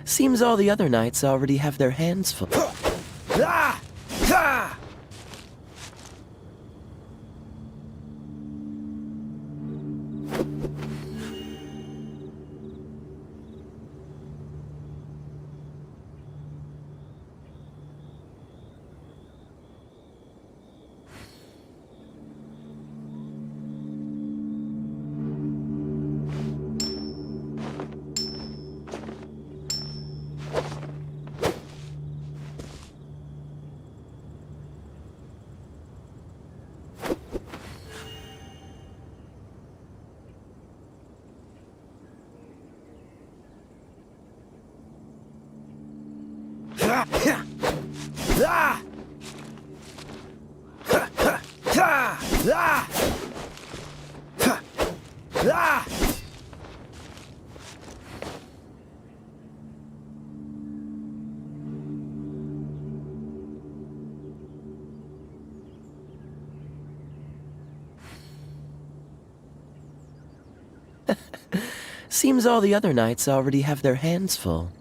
Seems all the other knights already have their hands full. Ah! Ha! Seems all the other knights already have their hands full.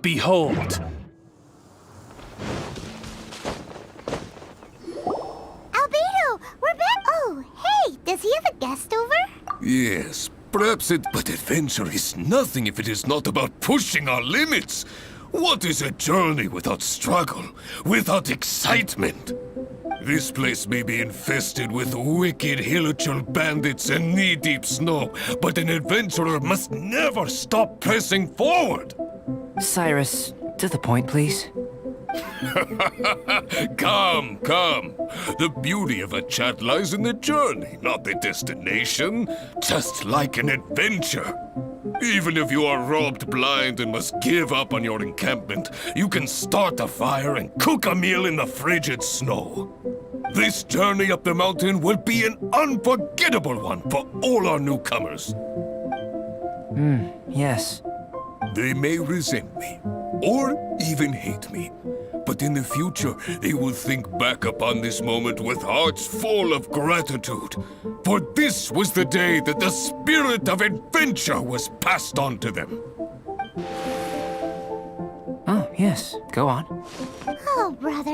Behold! Albedo, we're back. Oh, hey, does he have a guest over? Yes, perhaps it, but adventure is nothing if it is not about pushing our limits. What is a journey without struggle, without excitement? This place may be infested with wicked hilichurl bandits and knee-deep snow, but an adventurer must never stop pressing forward. Cyrus, to the point, please. Come, come. The beauty of a chat lies in the journey, not the destination. Just like an adventure. Even if you are robbed blind and must give up on your encampment, you can start a fire and cook a meal in the frigid snow. This journey up the mountain will be an unforgettable one for all our newcomers. Yes. They may resent me, or even hate me. But in the future, they will think back upon this moment with hearts full of gratitude. For this was the day that the spirit of adventure was passed on to them. Oh, yes. Go on. Oh, brother,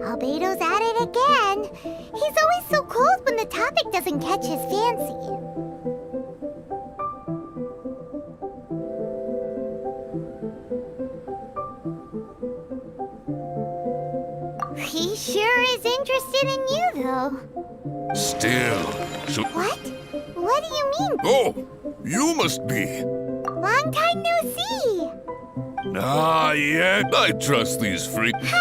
Albedo's at it again. He's always so cold when the topic doesn't catch his fancy. He sure is interested in you, though. Still, so... What? What do you mean? Oh, you must be. Long time no see. Ah, yeah, I trust these freaks.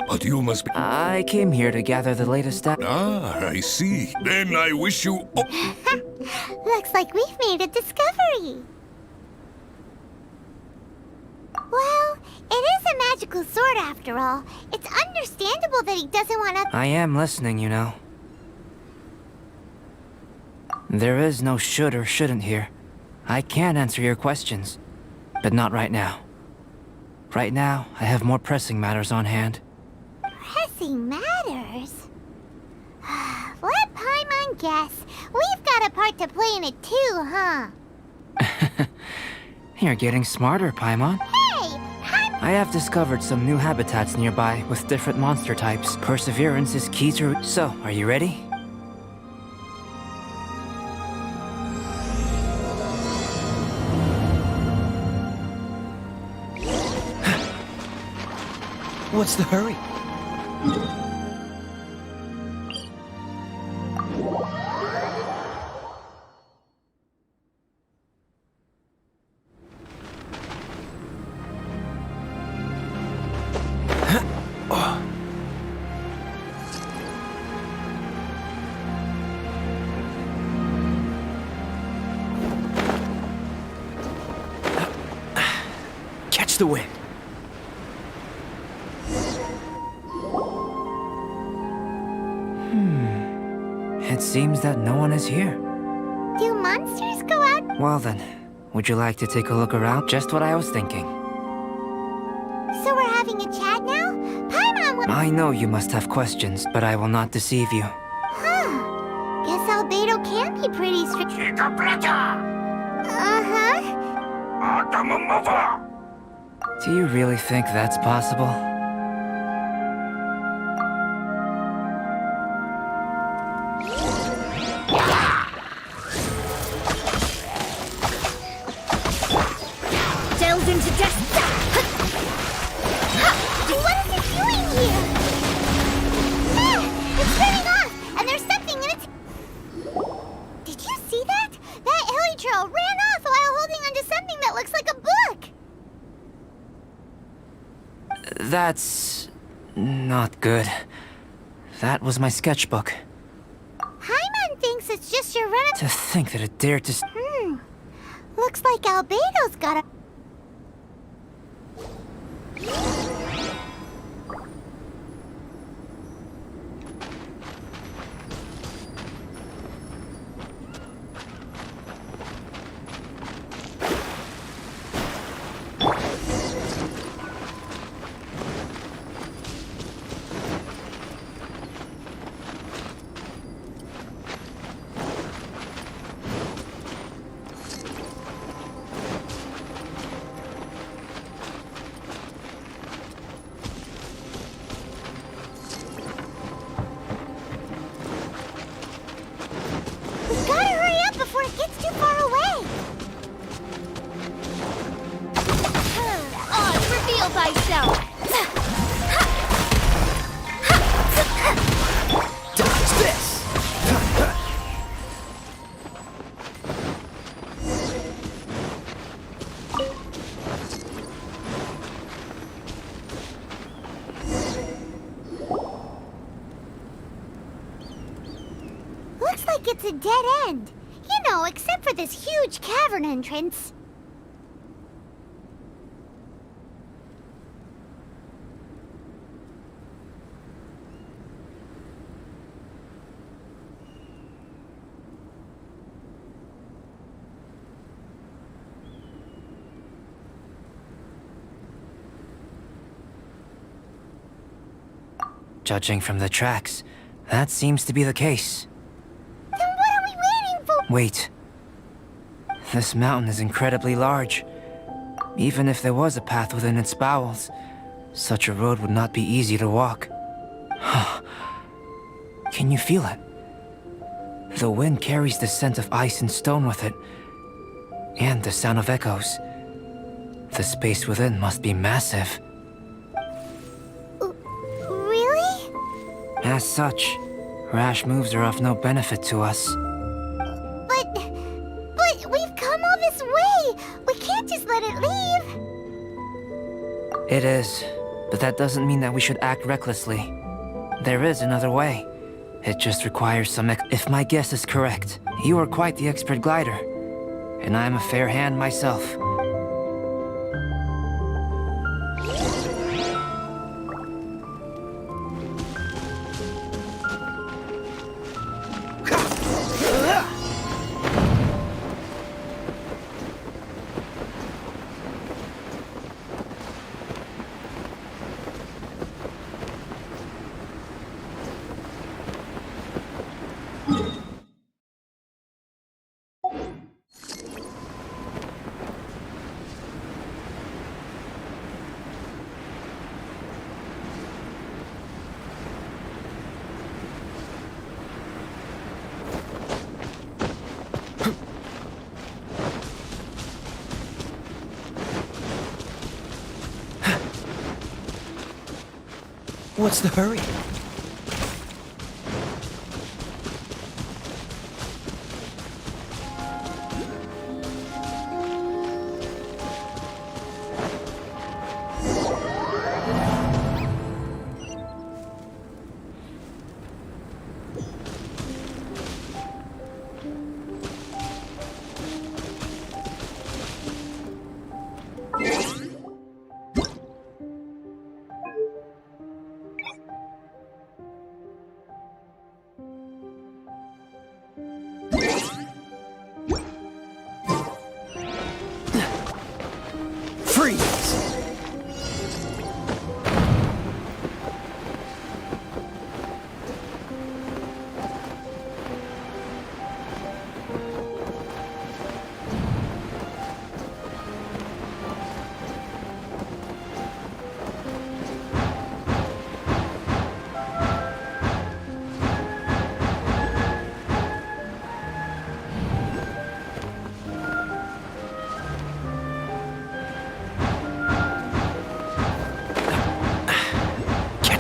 But you must be... I came here to gather the latest Ah, I see. Then I wish you... Oh. Looks like we've made a discovery. Well, it is a magical sword after all. It's understandable that he doesn't want to... I am listening, you know. There is no should or shouldn't here. I can answer your questions, but not right now. Right now, I have more pressing matters on hand. Pressing matters? Let Paimon guess. We've got a part to play in it too, huh? You're getting smarter, Paimon. Hey! I have discovered some new habitats nearby with different monster types. Perseverance is key to... So, are you ready? What's the hurry? Catch the wind. It seems that no one is here. Do monsters go out? Well then, would you like to take a look around? Just what I was thinking. So we're having a chat now? Paimon will... I know you must have questions, but I will not deceive you. Huh. Guess Albedo can be pretty strict. Uh-huh. Do you really think that's possible? Delved into death. What is it doing here? It's spinning off, and there's something in its... Did you see that? That Elytro ran off while holding onto something that looks like a book. That's... not good. That was my sketchbook. Paimon thinks it's just your run-up... To think that it dared to... Looks like Albedo's got a... We've got to hurry up before it gets too far away. Reveal thyself. Dodge this! Looks like it's a dead end. You know, except for this huge cavern entrance. Judging from the tracks, that seems to be the case. Then what are we waiting for? Wait. This mountain is incredibly large. Even if there was a path within its bowels, Such a road would not be easy to walk. Can you feel it? The wind carries the scent of ice and stone with it, and the sound of echoes. The space within must be massive. Really? As such, rash moves are of no benefit to us. But we've come all this way. We can't just let it leave. It is, but that doesn't mean that we should act recklessly. There is another way. It just requires some If my guess is correct, you are quite the expert glider. And I'm a fair hand myself. What's the hurry? Freeze!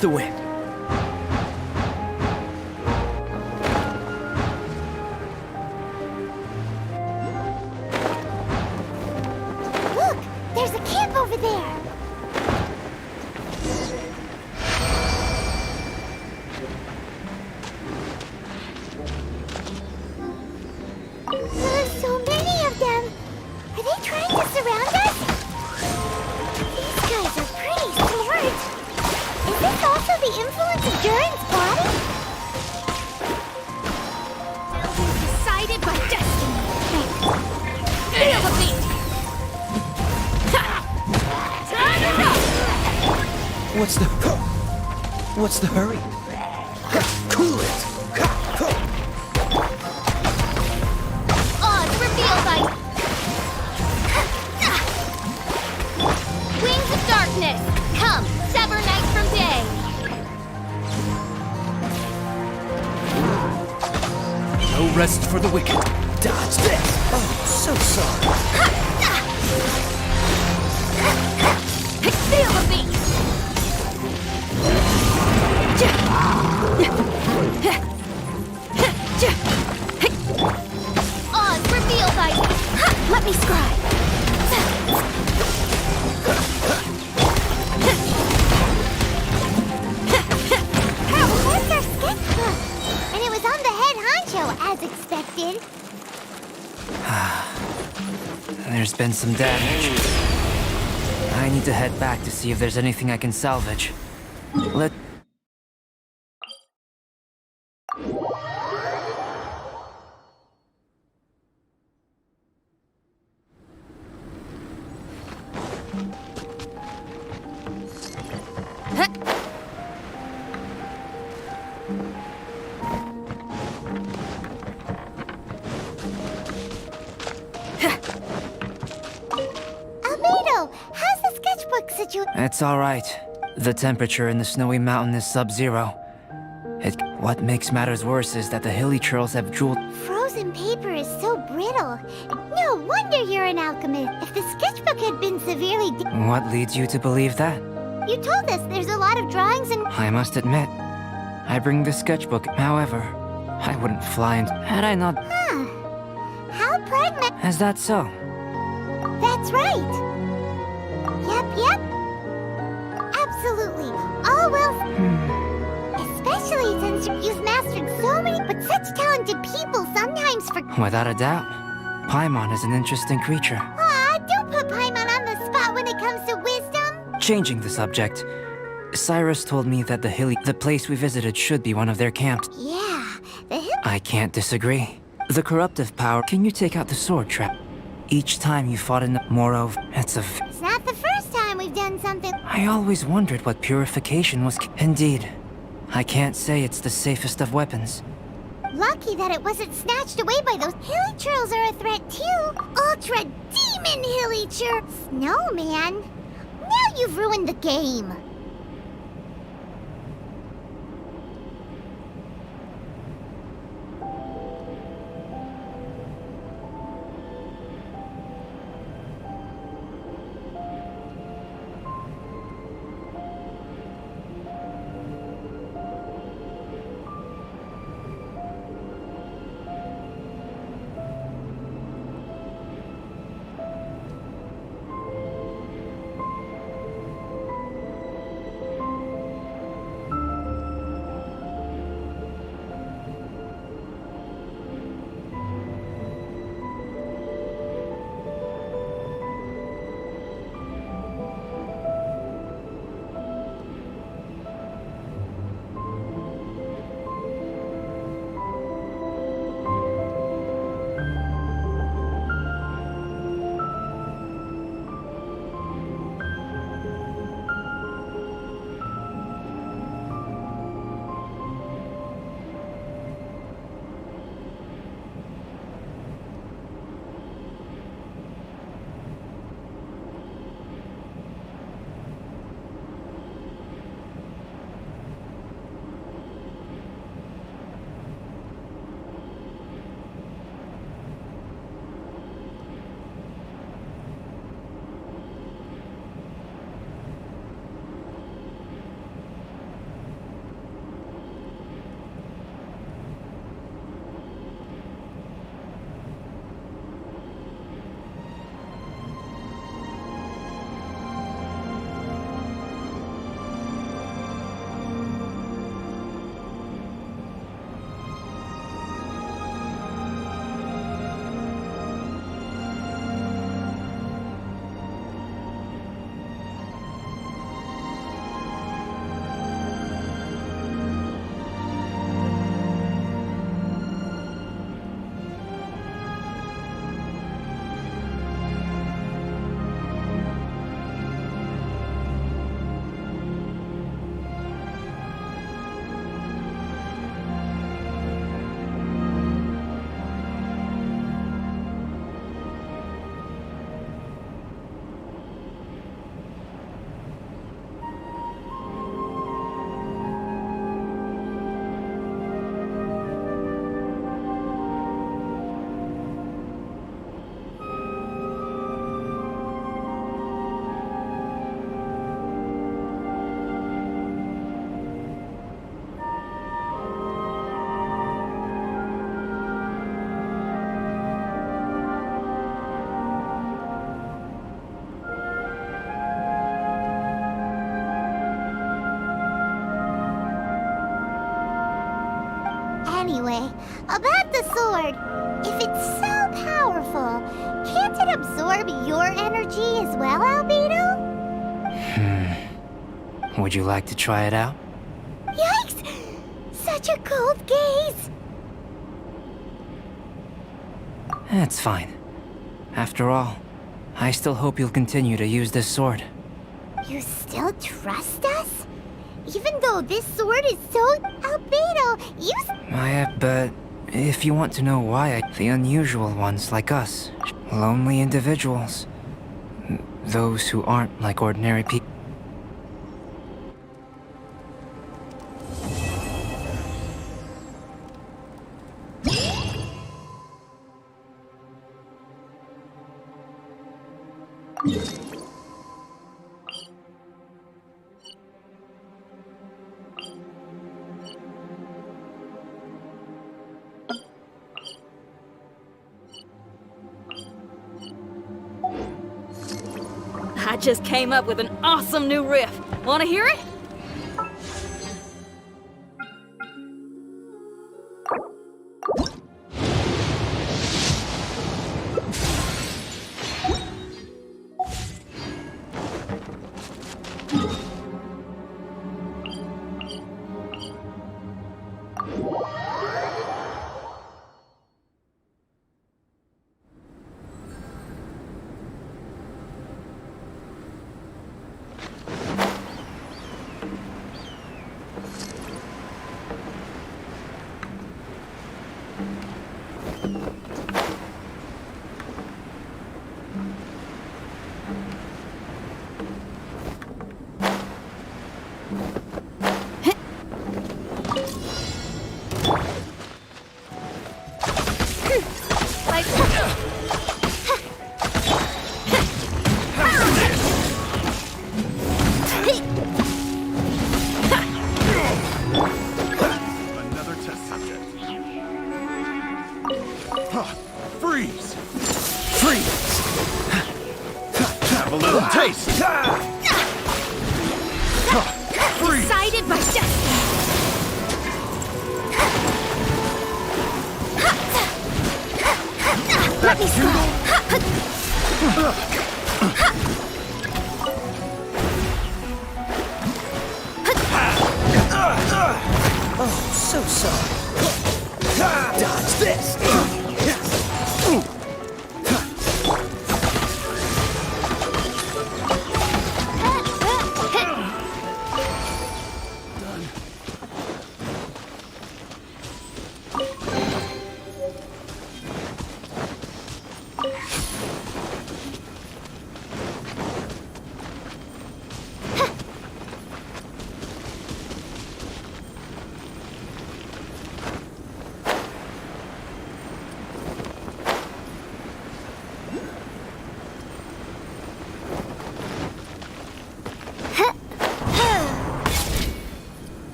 The wind. Look, there's a camp over there. So many of them. Are they trying to surround us? These guys are pretty smart. Is this also the influence of Durin's body? They'll be decided by destiny. Feel the beat! What's the hurry? Cool it! Odds revealed by Wings of Darkness! Come, sever night from day! No rest for the wicked. Dodge this! Oh, so sorry. Feel the beat! Odds revealed by Let me scribe! Where's our sketchbook? And it was on the head honcho, as expected. There's been some damage. I need to head back to see if there's anything I can salvage. Let... Albedo, how's the sketchbook situation? It's all right. The temperature in the snowy mountain is sub-zero. What makes matters worse is that the hilly churls have jeweled. Frozen paper is so brittle. No wonder you're an alchemist. If the sketchbook had been severely What leads you to believe that? You told us there's a lot of drawings and... I must admit, I bring the sketchbook. However, I wouldn't fly in had I not. Huh. How pragmatic... Is that so? That's right. Yep. Absolutely. All well... Especially since you've mastered so many... But such talented people sometimes Without a doubt, Paimon is an interesting creature. Aw, don't put Paimon on the spot when it comes to wisdom. Changing the subject, Cyrus told me that the place we visited should be one of their camps. Yeah, I can't disagree. The corruptive power. Can you take out the sword trap? Each time you fought in the Morov, It's not the first time we've done something... I always wondered what purification was. Indeed, I can't say it's the safest of weapons. Lucky that it wasn't snatched away by those hilly churls are a threat too. Ultra demon hilly churl. Snowman. Now you've ruined the game. Anyway, about the sword. If it's so powerful, can't it absorb your energy as well, Albedo? Would you like to try it out? Yikes! Such a cold gaze! That's fine. After all, I still hope you'll continue to use this sword. You still trust us? Even though this sword is so... Albedo, But if you want to know why, the unusual ones like us, lonely individuals, those who aren't like ordinary people. I just came up with an awesome new riff. Wanna hear it? Another test subject. Freeze! Freeze! Have a little taste! Freeze! Decided by destiny. Let me Oh, so sorry. Dodge this!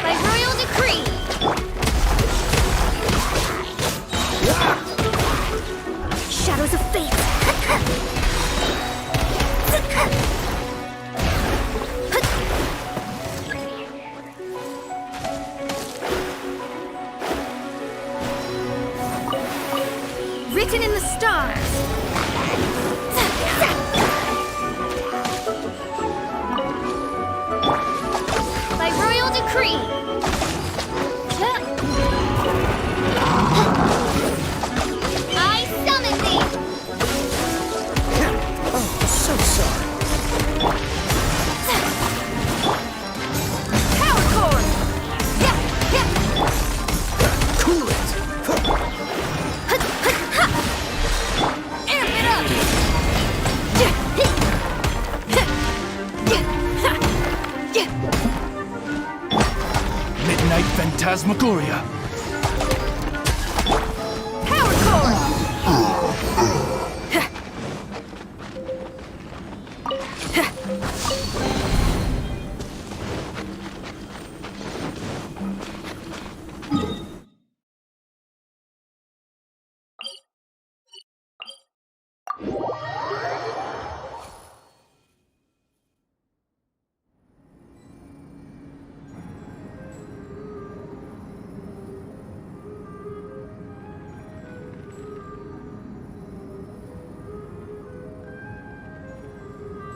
By royal decree. Shadows of fate. Written in the stars. By royal decree. I summon thee. Oh, so sorry. Power core. Cool it! Amp it up. Midnight Phantasmagoria. Power core.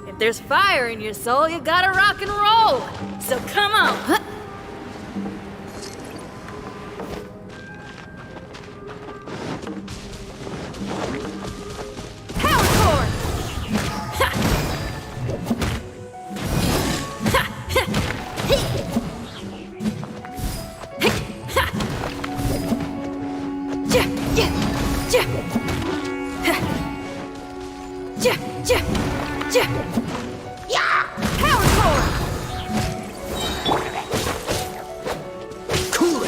If there's fire in your soul, you gotta rock and roll. So come on. Power core. Cool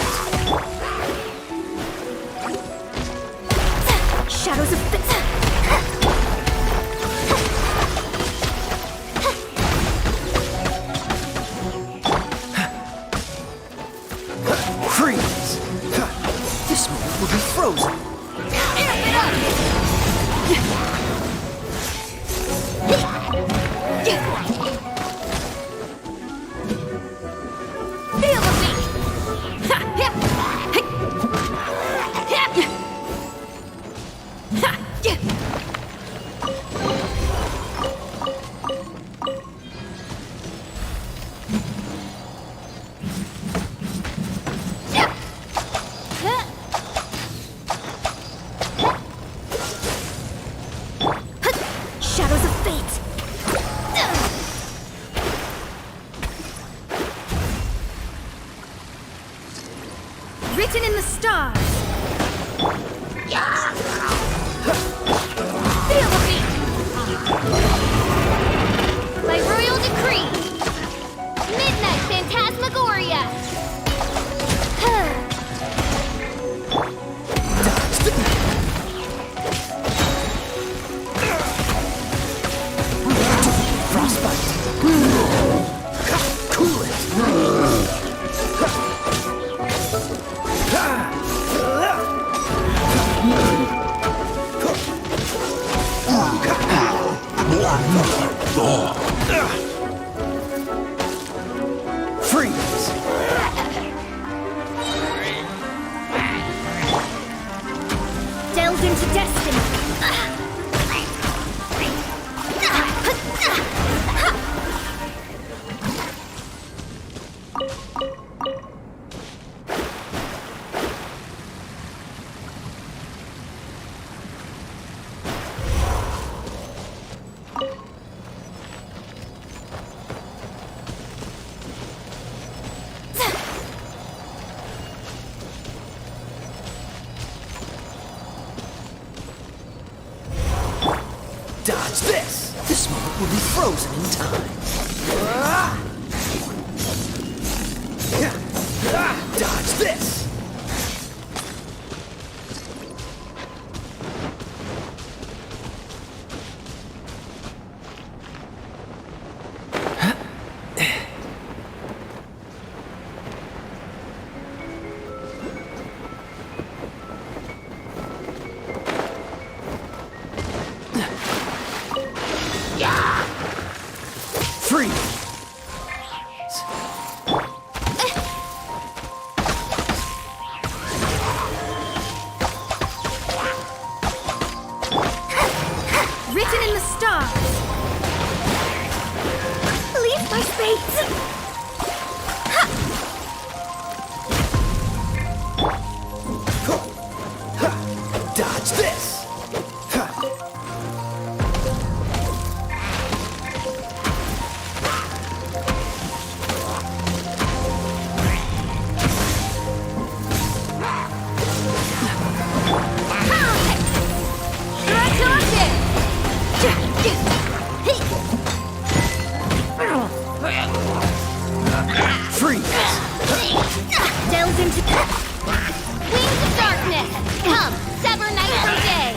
Shadows of fate. Written in the stars. Feel the beat. By royal decree. Midnight Phantasmagoria. Cool it! Freeze! Delve into destiny. Dodge this! This moment will be frozen in time. Dodge this! Freeze! Written in the stars. Leave my space. Dodge this! Freeze! Delve into Wings of darkness. Come, sever night from day.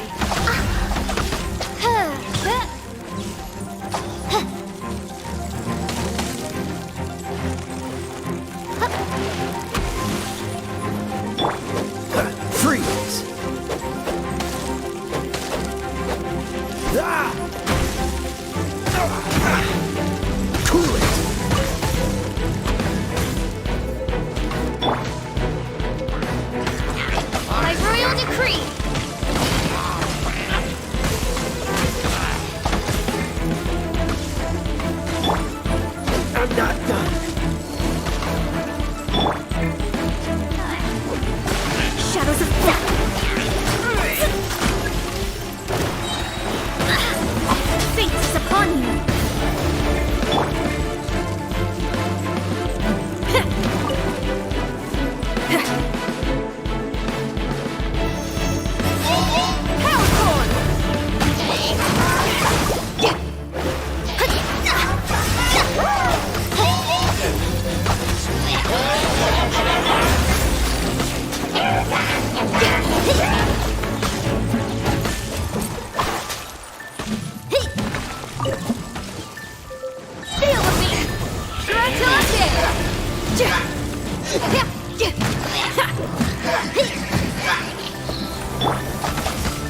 Freeze! Ah! Cool it! By royal decree. I'm not done. shadows of death. Fate is upon you.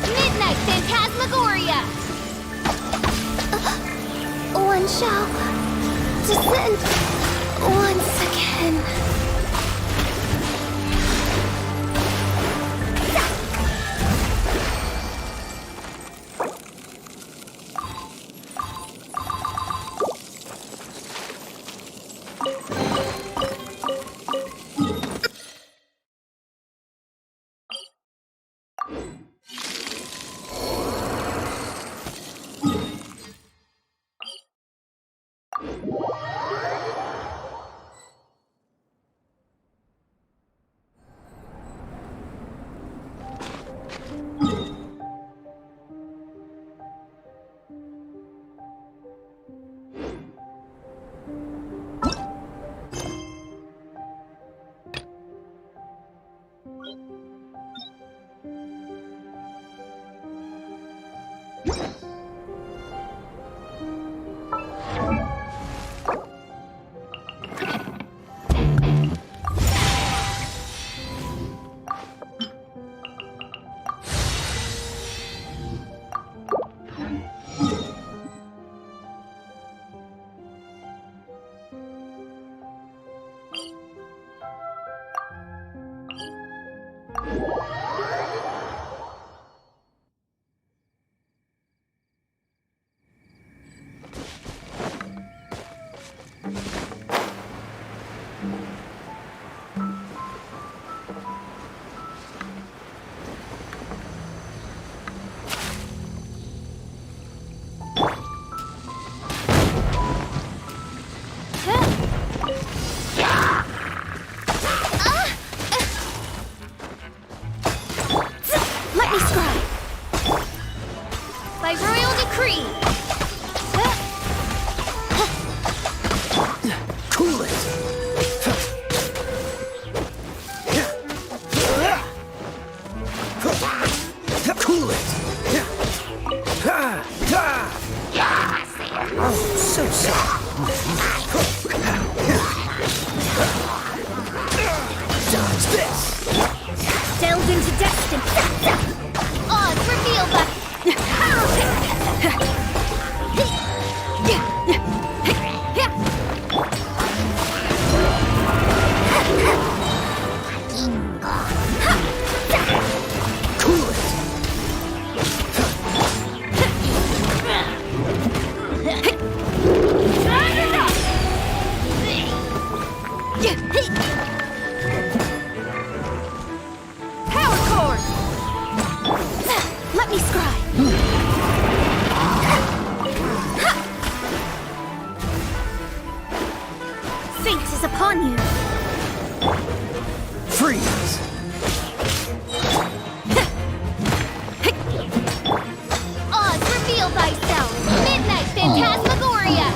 Midnight Phantasmagoria! One shall descend once again. Let me scribe. By royal decree. Cool it! Cool it! Oh, so soft. Dodge this! Delve into destiny. Odds revealed by... Cool it! Power cord! Let me scribe. Fate is upon you. Freeze! Odds reveal thyself. Midnight Phantasmagoria.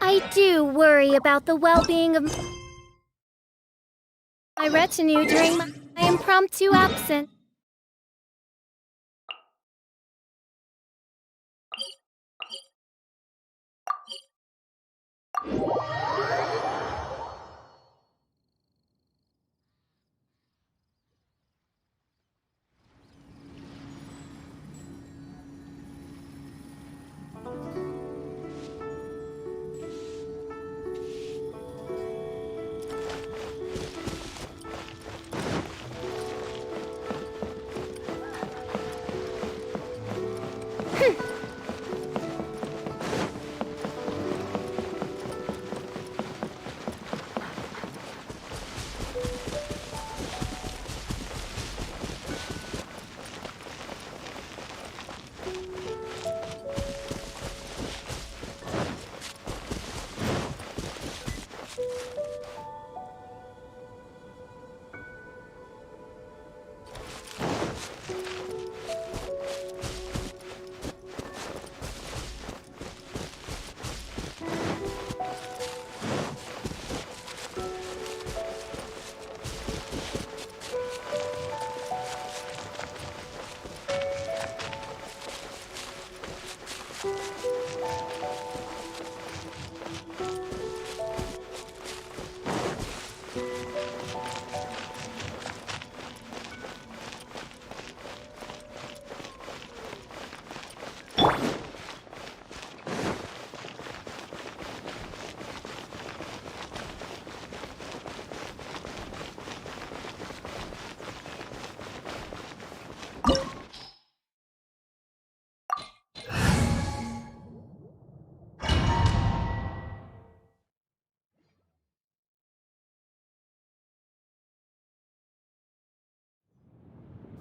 I do worry about the well-being of my retinue during my impromptu absence.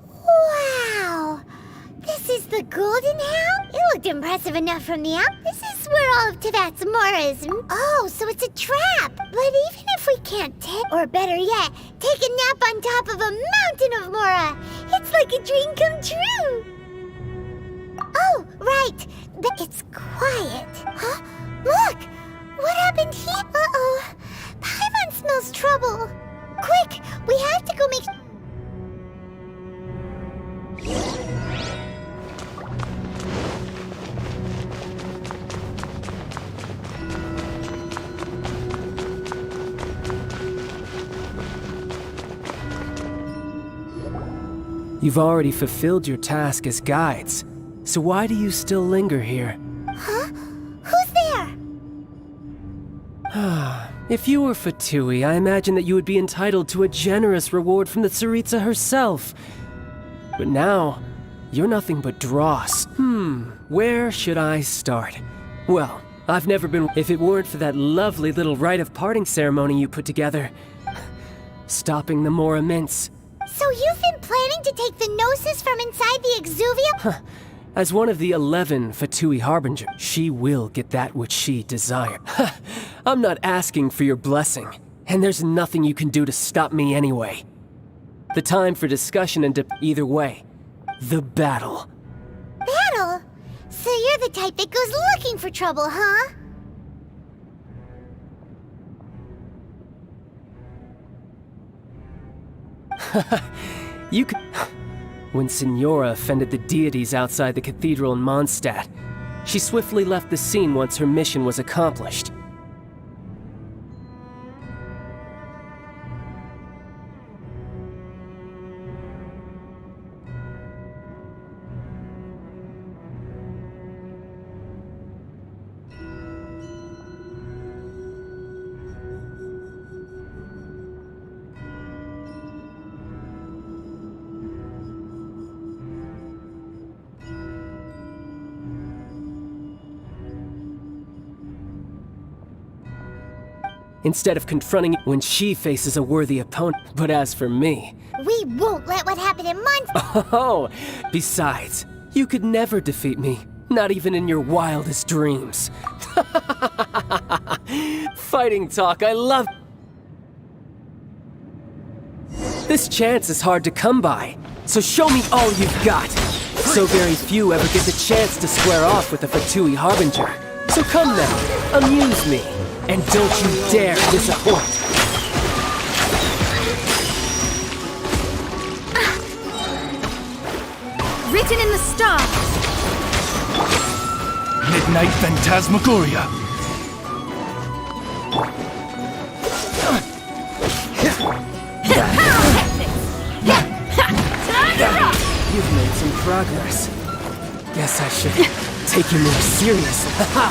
Wow! This is the Golden Hound? It looked impressive enough from the out. This is where all of Teyvat's Mora is. Oh, so it's a trap. But even if we can't or better yet, take a nap on top of a mountain of Mora, it's like a dream come true. Oh, right. It's quiet. Huh? Look! What happened here? Uh-oh. Paimon smells trouble. Quick! We have to go make... You've already fulfilled your task as guides, so why do you still linger here? Huh? Who's there? If you were Fatui, I imagine that you would be entitled to a generous reward from the Tsaritsa herself. But now, you're nothing but dross. Where should I start? Well, I've never been... If it weren't for that lovely little rite of parting ceremony you put together. Stopping the Mora mints. So you've been planning to take the Gnosis from inside the Exuvia? As one of the 11 Fatui Harbingers, she will get that which she desires. I'm not asking for your blessing, and there's nothing you can do to stop me anyway. The time for discussion and either way, the battle. Battle? So you're the type that goes looking for trouble, huh? You could... When Signora offended the deities outside the cathedral in Mondstadt, she swiftly left the scene once her mission was accomplished. Instead of confronting it when she faces a worthy opponent. But as for me... We won't let what happened in Mondstadt... Oh, besides, you could never defeat me. Not even in your wildest dreams. Fighting talk, I love... This chance is hard to come by, so show me all you've got. So very few ever get the chance to square off with the Fatui Harbinger. So come now, amuse me, and don't you dare disappoint. Written in the stars. Midnight Phantasmagoria. You've made some progress. Guess I should take you more seriously. Haha,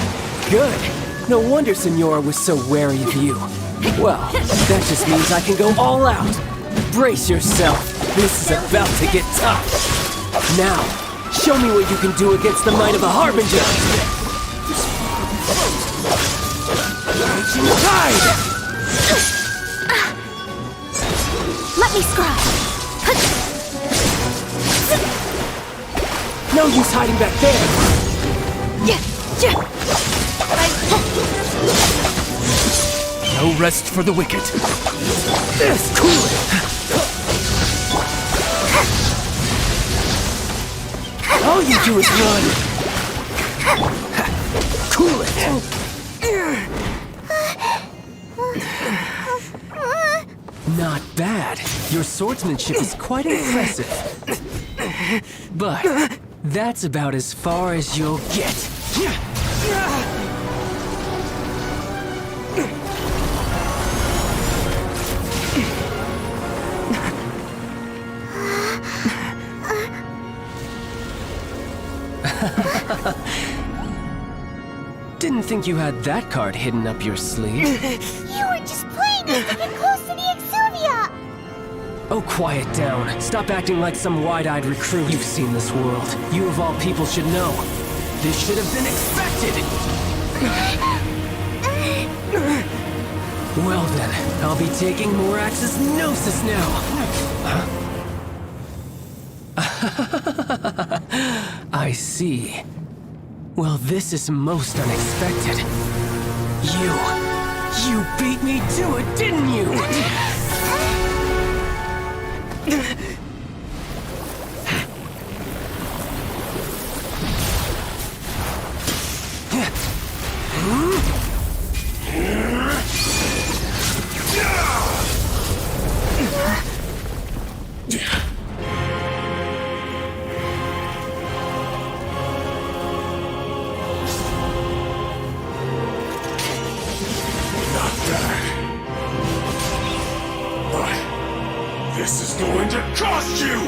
good. No wonder Senora was so wary of you. Well, that just means I can go all out. Brace yourself. This is about to get tough. Now, show me what you can do against the might of a Harbinger. Tide! Let me scry. No use hiding back there. No rest for the wicked. This, cool it. All you do is run. Cool it. Not bad. Your swordsmanship is quite impressive. But that's about as far as you'll get. Didn't think you had that card hidden up your sleeve. You were just playing us to get close to the Exuvia! Oh, quiet down. Stop acting like some wide-eyed recruit. You've seen this world. You of all people should know. This should have been expected! Well then, I'll be taking Morax's Gnosis now! Huh? I see. Well, this is most unexpected. You beat me to it, didn't you? This is going to cost you!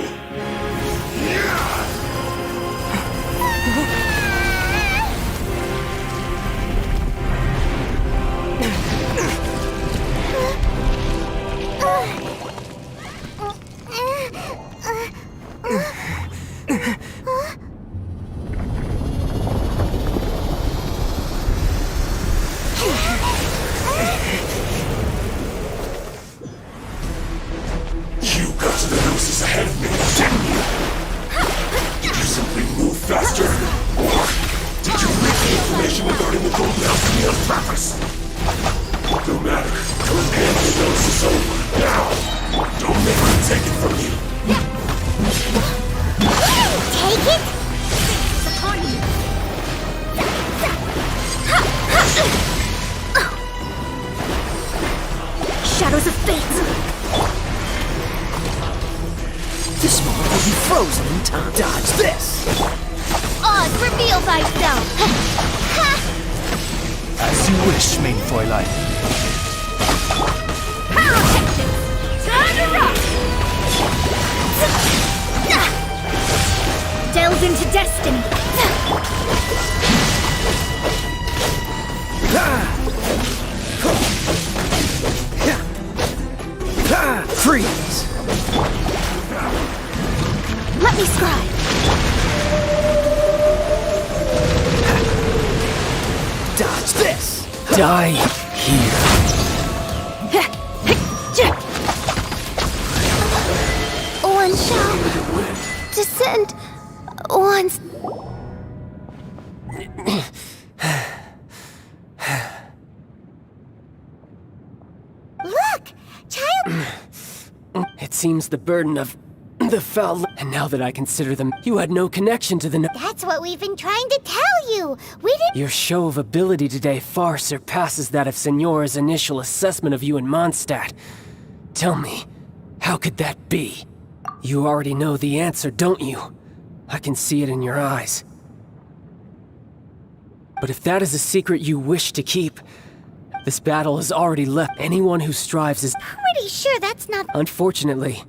You got to the Gnosis ahead of me, didn't you? Did you simply move faster? Or did you leak the information regarding the golden alchemy of Trappist? No matter, your hand the Gnosis over. Now! Don't make me take it from you! Take it? Shadows of fate. This moment will be frozen in time. Dodge this! Oz, reveal thyself! As you wish, main Fräulein. Time to rock! Delve into destiny. Freeze! Let me scry. Dodge this! Die here. One shall descend once. Look! Child! It seems the burden of the foul And now that I consider them, you had no connection to the That's what we've been trying to tell you. We didn't. Your show of ability today far surpasses that of Signora's initial assessment of you in Mondstadt. Tell me, how could that be? You already know the answer, don't you? I can see it in your eyes. But if that is a secret you wish to keep, this battle has already left. Anyone who strives is... Pretty sure that's not. Unfortunately,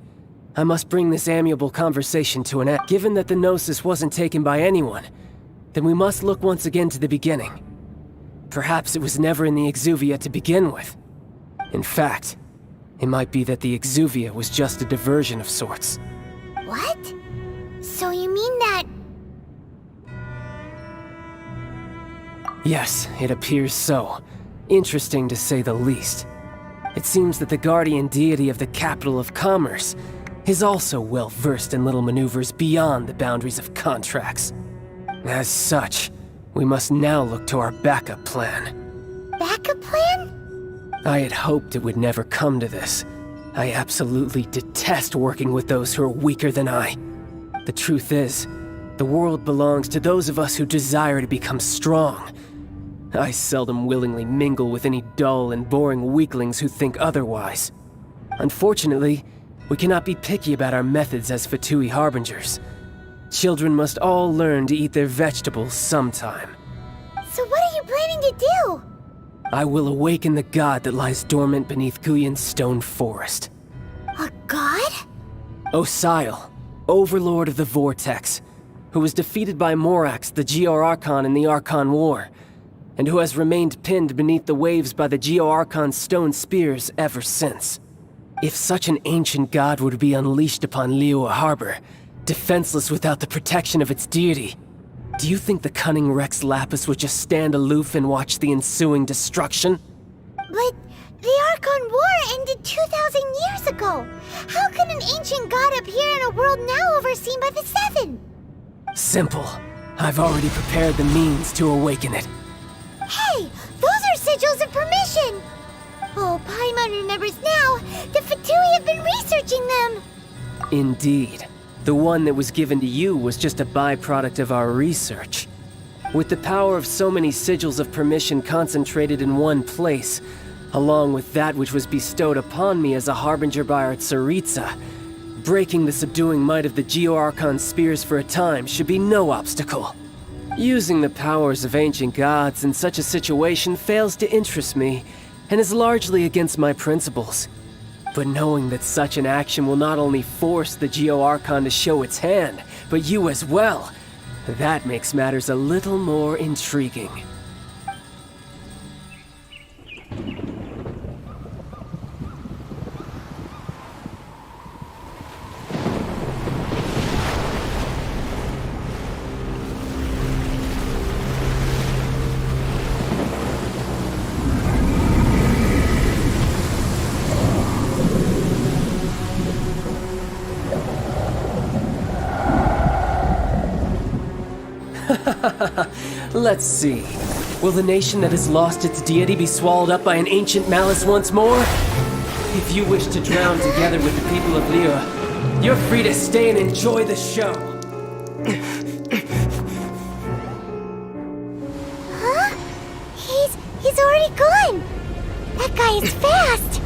I must bring this amiable conversation to an end. Given that the Gnosis wasn't taken by anyone, then we must look once again to the beginning. Perhaps it was never in the Exuvia to begin with. In fact, it might be that the Exuvia was just a diversion of sorts. What? So you mean that. Yes, it appears so. Interesting to say the least. It seems that the guardian deity of the capital of commerce is also well versed in little maneuvers beyond the boundaries of contracts. As such, we must now look to our backup plan. Backup plan? I had hoped it would never come to this. I absolutely detest working with those who are weaker than I. The truth is, the world belongs to those of us who desire to become strong. I seldom willingly mingle with any dull and boring weaklings who think otherwise. Unfortunately, we cannot be picky about our methods as Fatui Harbingers. Children must all learn to eat their vegetables sometime. So what are you planning to do? I will awaken the god that lies dormant beneath Guyon's stone forest. A god? Osial, overlord of the Vortex, who was defeated by Morax, the Geo-Archon in the Archon War, and who has remained pinned beneath the waves by the Geo-Archon's stone spears ever since. If such an ancient god were to be unleashed upon Liyue Harbor, defenseless without the protection of its deity, do you think the cunning Rex Lapis would just stand aloof and watch the ensuing destruction? But the Archon War ended 2,000 years ago. How can an ancient god appear in a world now overseen by the Seven? Simple. I've already prepared the means to awaken it. Hey, those are sigils of permission! Oh, Paimon remembers now. The Fatui have been researching them. Indeed. The one that was given to you was just a byproduct of our research. With the power of so many sigils of permission concentrated in one place, along with that which was bestowed upon me as a harbinger by our Tsaritsa, breaking the subduing might of the Geo-Archon spears for a time should be no obstacle. Using the powers of ancient gods in such a situation fails to interest me, and is largely against my principles. But knowing that such an action will not only force the Geo-Archon to show its hand, but you as well, that makes matters a little more intriguing. Let's see. Will the nation that has lost its deity be swallowed up by an ancient malice once more? If you wish to drown together with the people of Liyue, you're free to stay and enjoy the show. Huh? He's already gone. That guy is fast.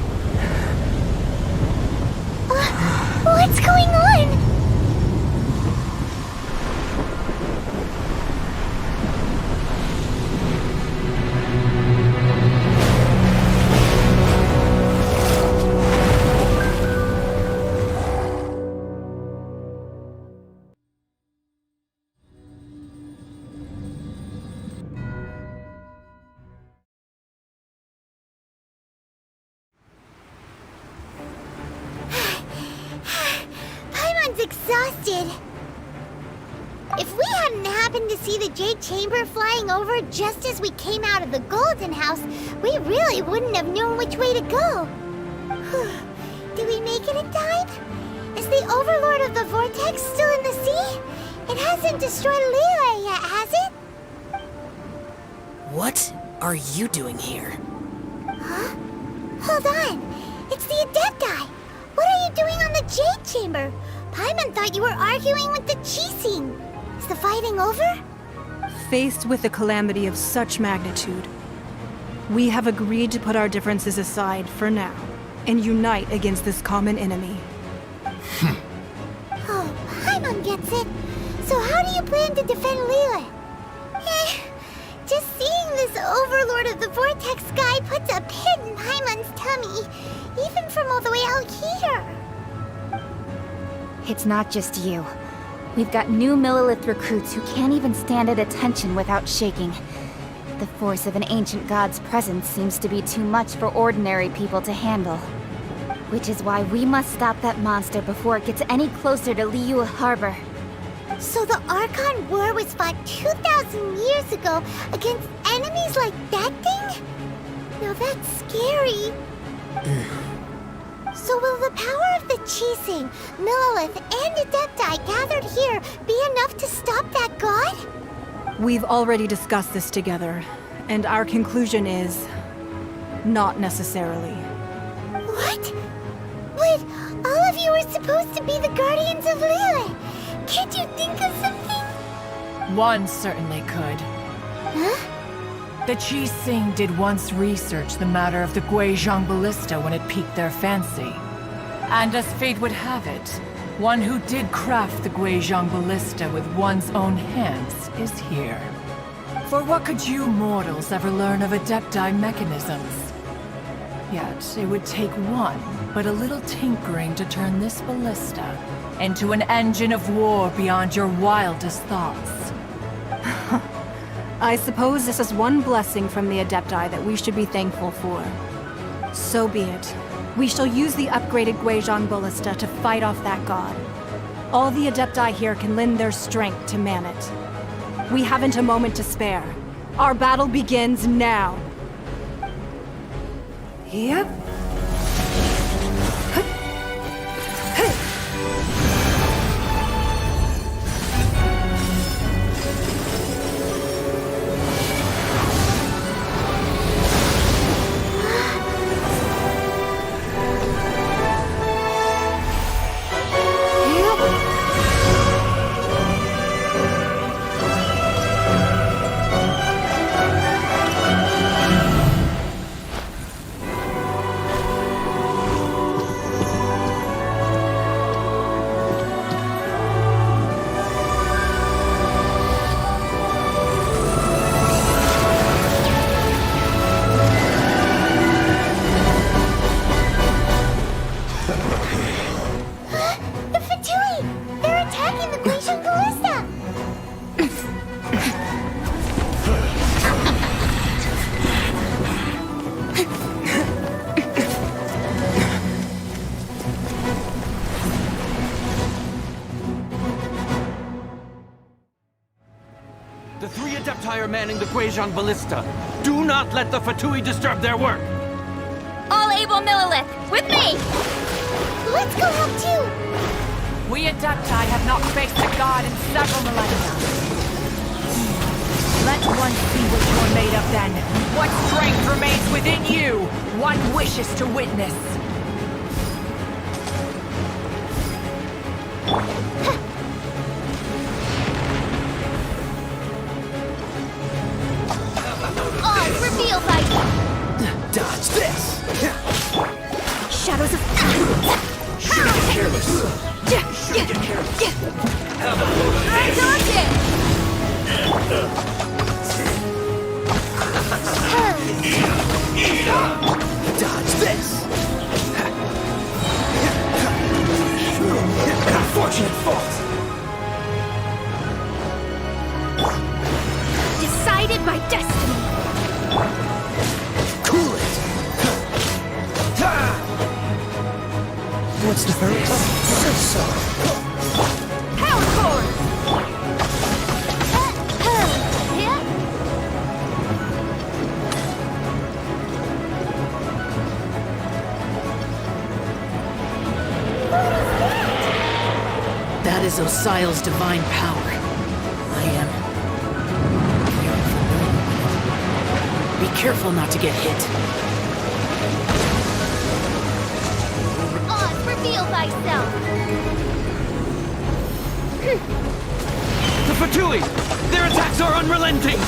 What's going on? Exhausted. If we hadn't happened to see the Jade Chamber flying over just as we came out of the Golden House, we really wouldn't have known which way to go. Did we make it in time? Is the Overlord of the Vortex still in the sea? It hasn't destroyed Liyue yet, has it? What are you doing here? Huh? Hold on. It's the Adepti. What are you doing on the Jade Chamber? Paimon thought you were arguing with the Chising. Is the fighting over? Faced with a calamity of such magnitude, we have agreed to put our differences aside for now and unite against this common enemy. Oh, Paimon gets it. So how do you plan to defend Lila? Just seeing this Overlord of the Vortex guy puts a pit in Paimon's tummy, even from all the way out here. It's not just you. We've got new Millilith recruits who can't even stand at attention without shaking. The force of an ancient god's presence seems to be too much for ordinary people to handle. Which is why we must stop that monster before it gets any closer to Liyue Harbor. So the Archon War was fought 2,000 years ago against enemies like that thing? Now that's scary. So will the power of the Chising, Millilith, and Adepti gathered here be enough to stop that god? We've already discussed this together, and our conclusion is... not necessarily. What? But all of you are supposed to be the guardians of Liyue. Can't you think of something? One certainly could. Huh? The Chising did once research the matter of the Guizhong Ballista when it piqued their fancy. And as fate would have it, one who did craft the Guizhong Ballista with one's own hands is here. For what could you mortals ever learn of Adepti mechanisms? Yet it would take one, but a little tinkering to turn this ballista into an engine of war beyond your wildest thoughts. I suppose this is one blessing from the Adepti that we should be thankful for. So be it. We shall use the upgraded Guizhong Ballista to fight off that god. All the Adepti here can lend their strength to man it. We haven't a moment to spare. Our battle begins now. Yep. The three Adepti are manning the Guizhong Ballista. Do not let the Fatui disturb their work! All able Millilith, with me! Let's go help too! We Adepti have not faced a god in several millennia. Let one see what you're made of then. What strength remains within you? One wishes to witness. Reveal thyself! Dodge this! Shadows of... Shouldn't get careless. Shouldn't get careless. I dodged it! Dodge this! An unfortunate fault! Decided by destiny! Cool it! What's the hurry? So. Power core! That is Osial's divine power. I am... Be careful not to get hit. Oz, reveal thyself! The Fatui! Their attacks are unrelenting!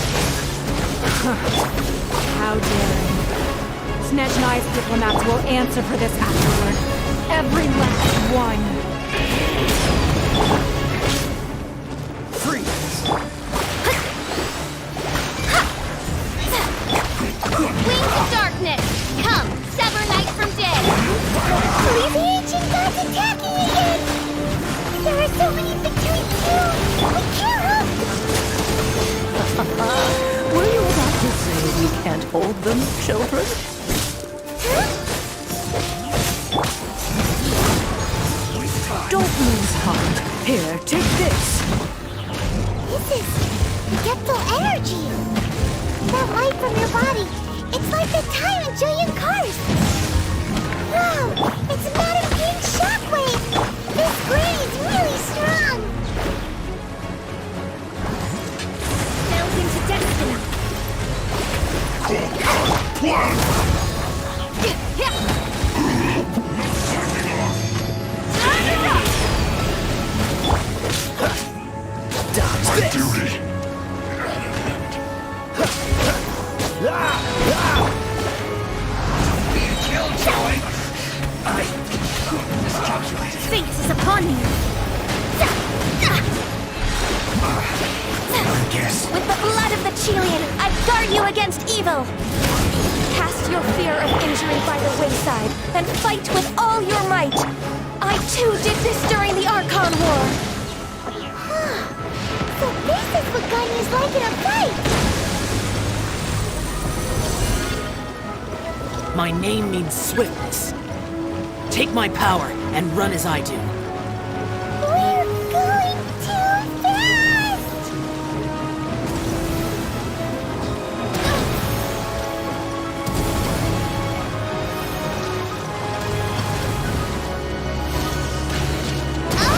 How daring. Snezhnai's diplomats will answer for this afterward. Every last one. Wings of darkness! Come, sever night from day! Please, the ancient gods attacking again! There are so many between too! We can't help! Were you about to say we can't hold them, children? Don't lose heart. Here, take this. This is Geptal energy! That light from your body, it's like the time in Julian Cars! Wow! It's Madame Ping's shockwave! This grain is really strong! Delve into destiny! Duty. Fate is upon you! With the blood of the Chelian, I guard you against evil! Cast your fear of injury by the wayside, and fight with all your might! I too did this during the Archon War! So this is what Ganyu's like in a fight! My name means swiftness. Take my power and run as I do. We're going too fast!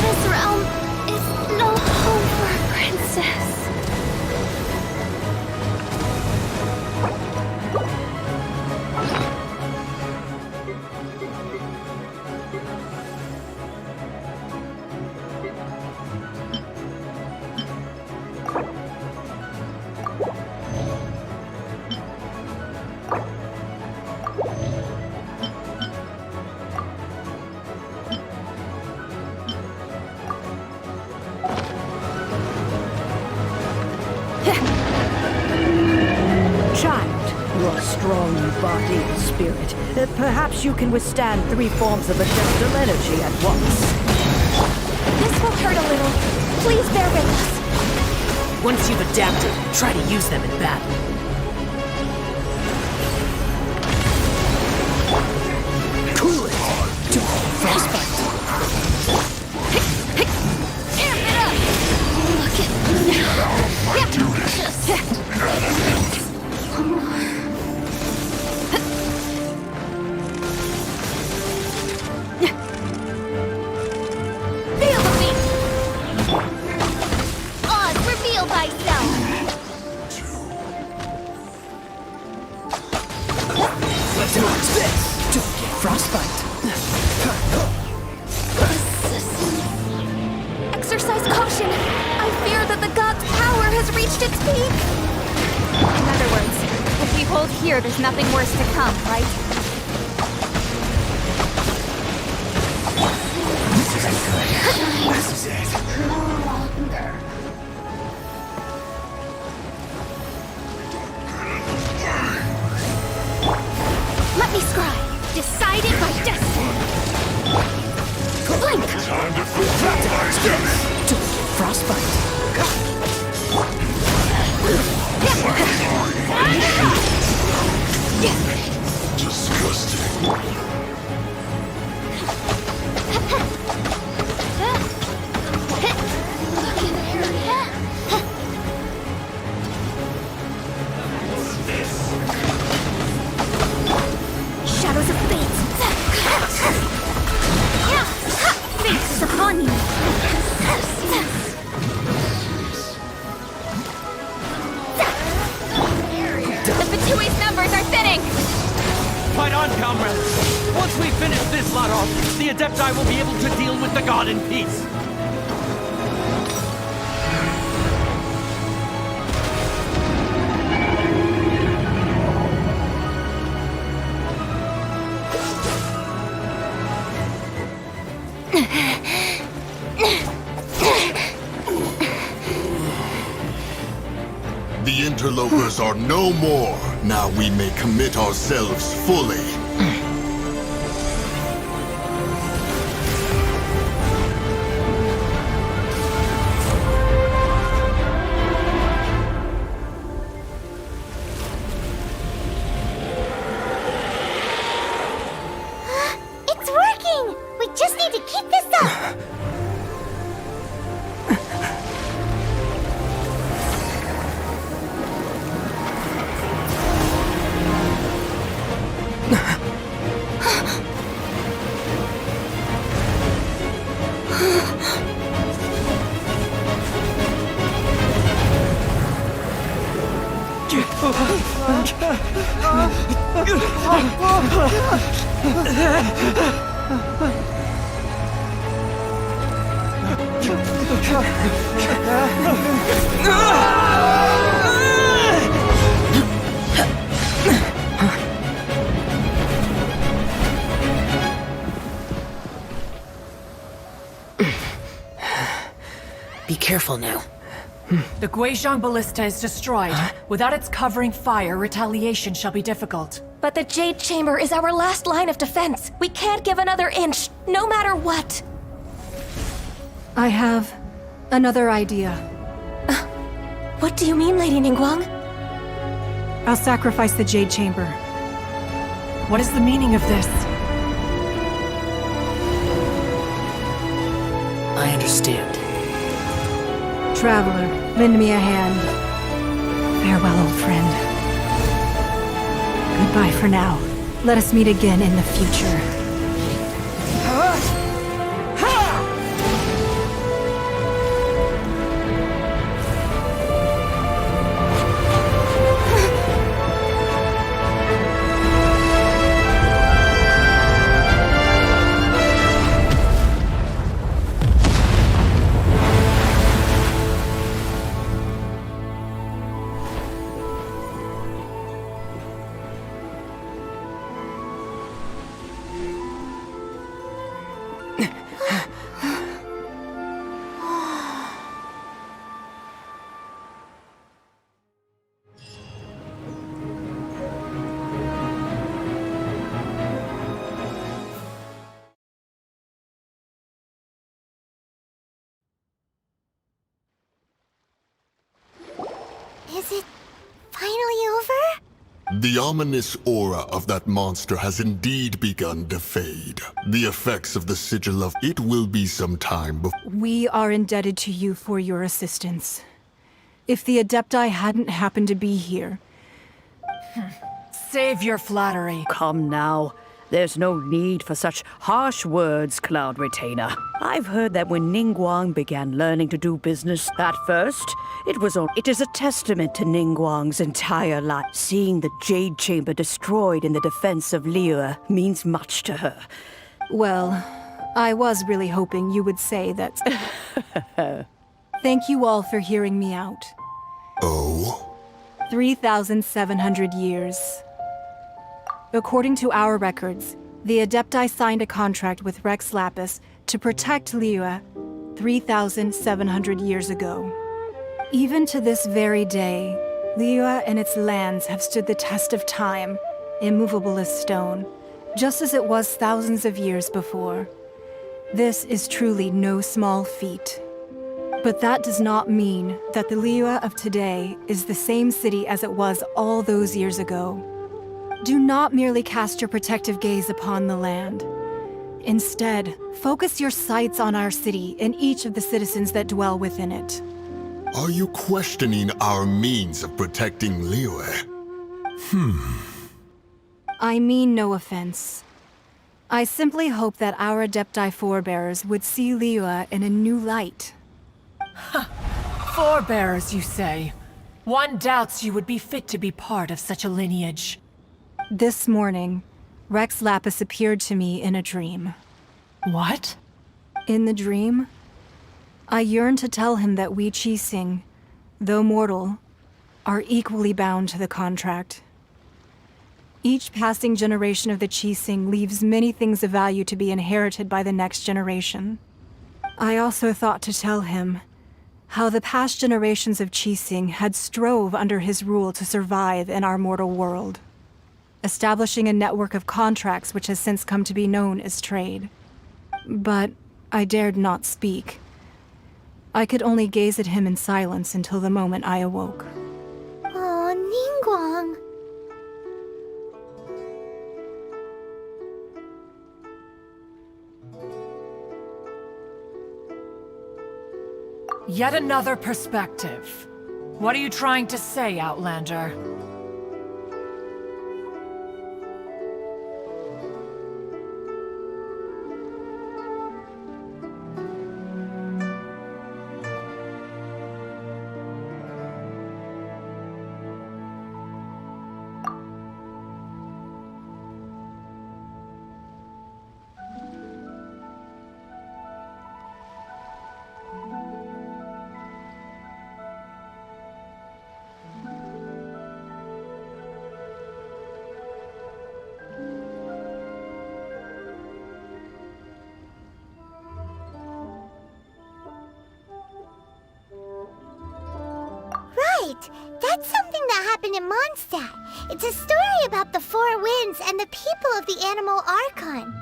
This realm is no home for a princess. Child, you are strong in body and spirit. Perhaps you can withstand 3 forms of adeptal energy at once. This will hurt a little. Please bear with us. Once you've adapted, try to use them in battle. Cool it! Do frostbite! Amp it up! Look at Feel the beat! Oz, reveal thyself! Let's watch this! Don't get frostbite! Exercise caution! I fear that the god's power has reached its peak! In other words, if we hold here, there's nothing worse to come, right? This is it. Let me scry! Decided by destiny! Blink! Time to fulfill my duty. Don't get frostbite! Disgusting. Shadows of fate! Fate is upon you! The Fatui's numbers are thinning! Fight on, comrades! Once we finish this lot off, the Adepti will be able to deal with the god in peace. Ours are no more. Now we may commit ourselves fully. It's working! We just need to keep this up! Be careful now. The Guizhong Ballista is destroyed. Without its covering fire, retaliation shall be difficult. But the Jade Chamber is our last line of defense. We can't give another inch, no matter what. I have another idea. What do you mean, Lady Ningguang? I'll sacrifice the Jade Chamber. What is the meaning of this? I understand. Traveler, lend me a hand. Farewell, old friend. Goodbye for now. Let us meet again in the future. Is it finally over? The ominous aura of that monster has indeed begun to fade. The effects of the sigil of it will be some time before. We are indebted to you for your assistance. If the Adepti hadn't happened to be here... Save your flattery. Come now. There's no need for such harsh words, Cloud Retainer. I've heard that when Ningguang began learning to do business at first, it is a testament to Ningguang's entire life. Seeing the Jade Chamber destroyed in the defense of Liyue means much to her. Well, I was really hoping you would say that... Thank you all for hearing me out. Oh? 3,700 years. According to our records, the Adepti signed a contract with Rex Lapis to protect Liyue 3,700 years ago. Even to this very day, Liyue and its lands have stood the test of time, immovable as stone, just as it was thousands of years before. This is truly no small feat. But that does not mean that the Liyue of today is the same city as it was all those years ago. Do not merely cast your protective gaze upon the land. Instead, focus your sights on our city and each of the citizens that dwell within it. Are you questioning our means of protecting Liyue? I mean no offense. I simply hope that our Adepti forebears would see Liyue in a new light. Forebears, you say? One doubts you would be fit to be part of such a lineage. This morning, Rex Lapis appeared to me in a dream. What? In the dream, I yearned to tell him that we Qixing, though mortal, are equally bound to the contract. Each passing generation of the Qixing leaves many things of value to be inherited by the next generation. I also thought to tell him how the past generations of Qixing had strove under his rule to survive in our mortal world, establishing a network of contracts which has since come to be known as trade. But I dared not speak. I could only gaze at him in silence until the moment I awoke. Oh, Ningguang. Yet another perspective. What are you trying to say, Outlander? Right! That's something that happened in Mondstadt. It's a story about the Four Winds and the people of the Animal Archon.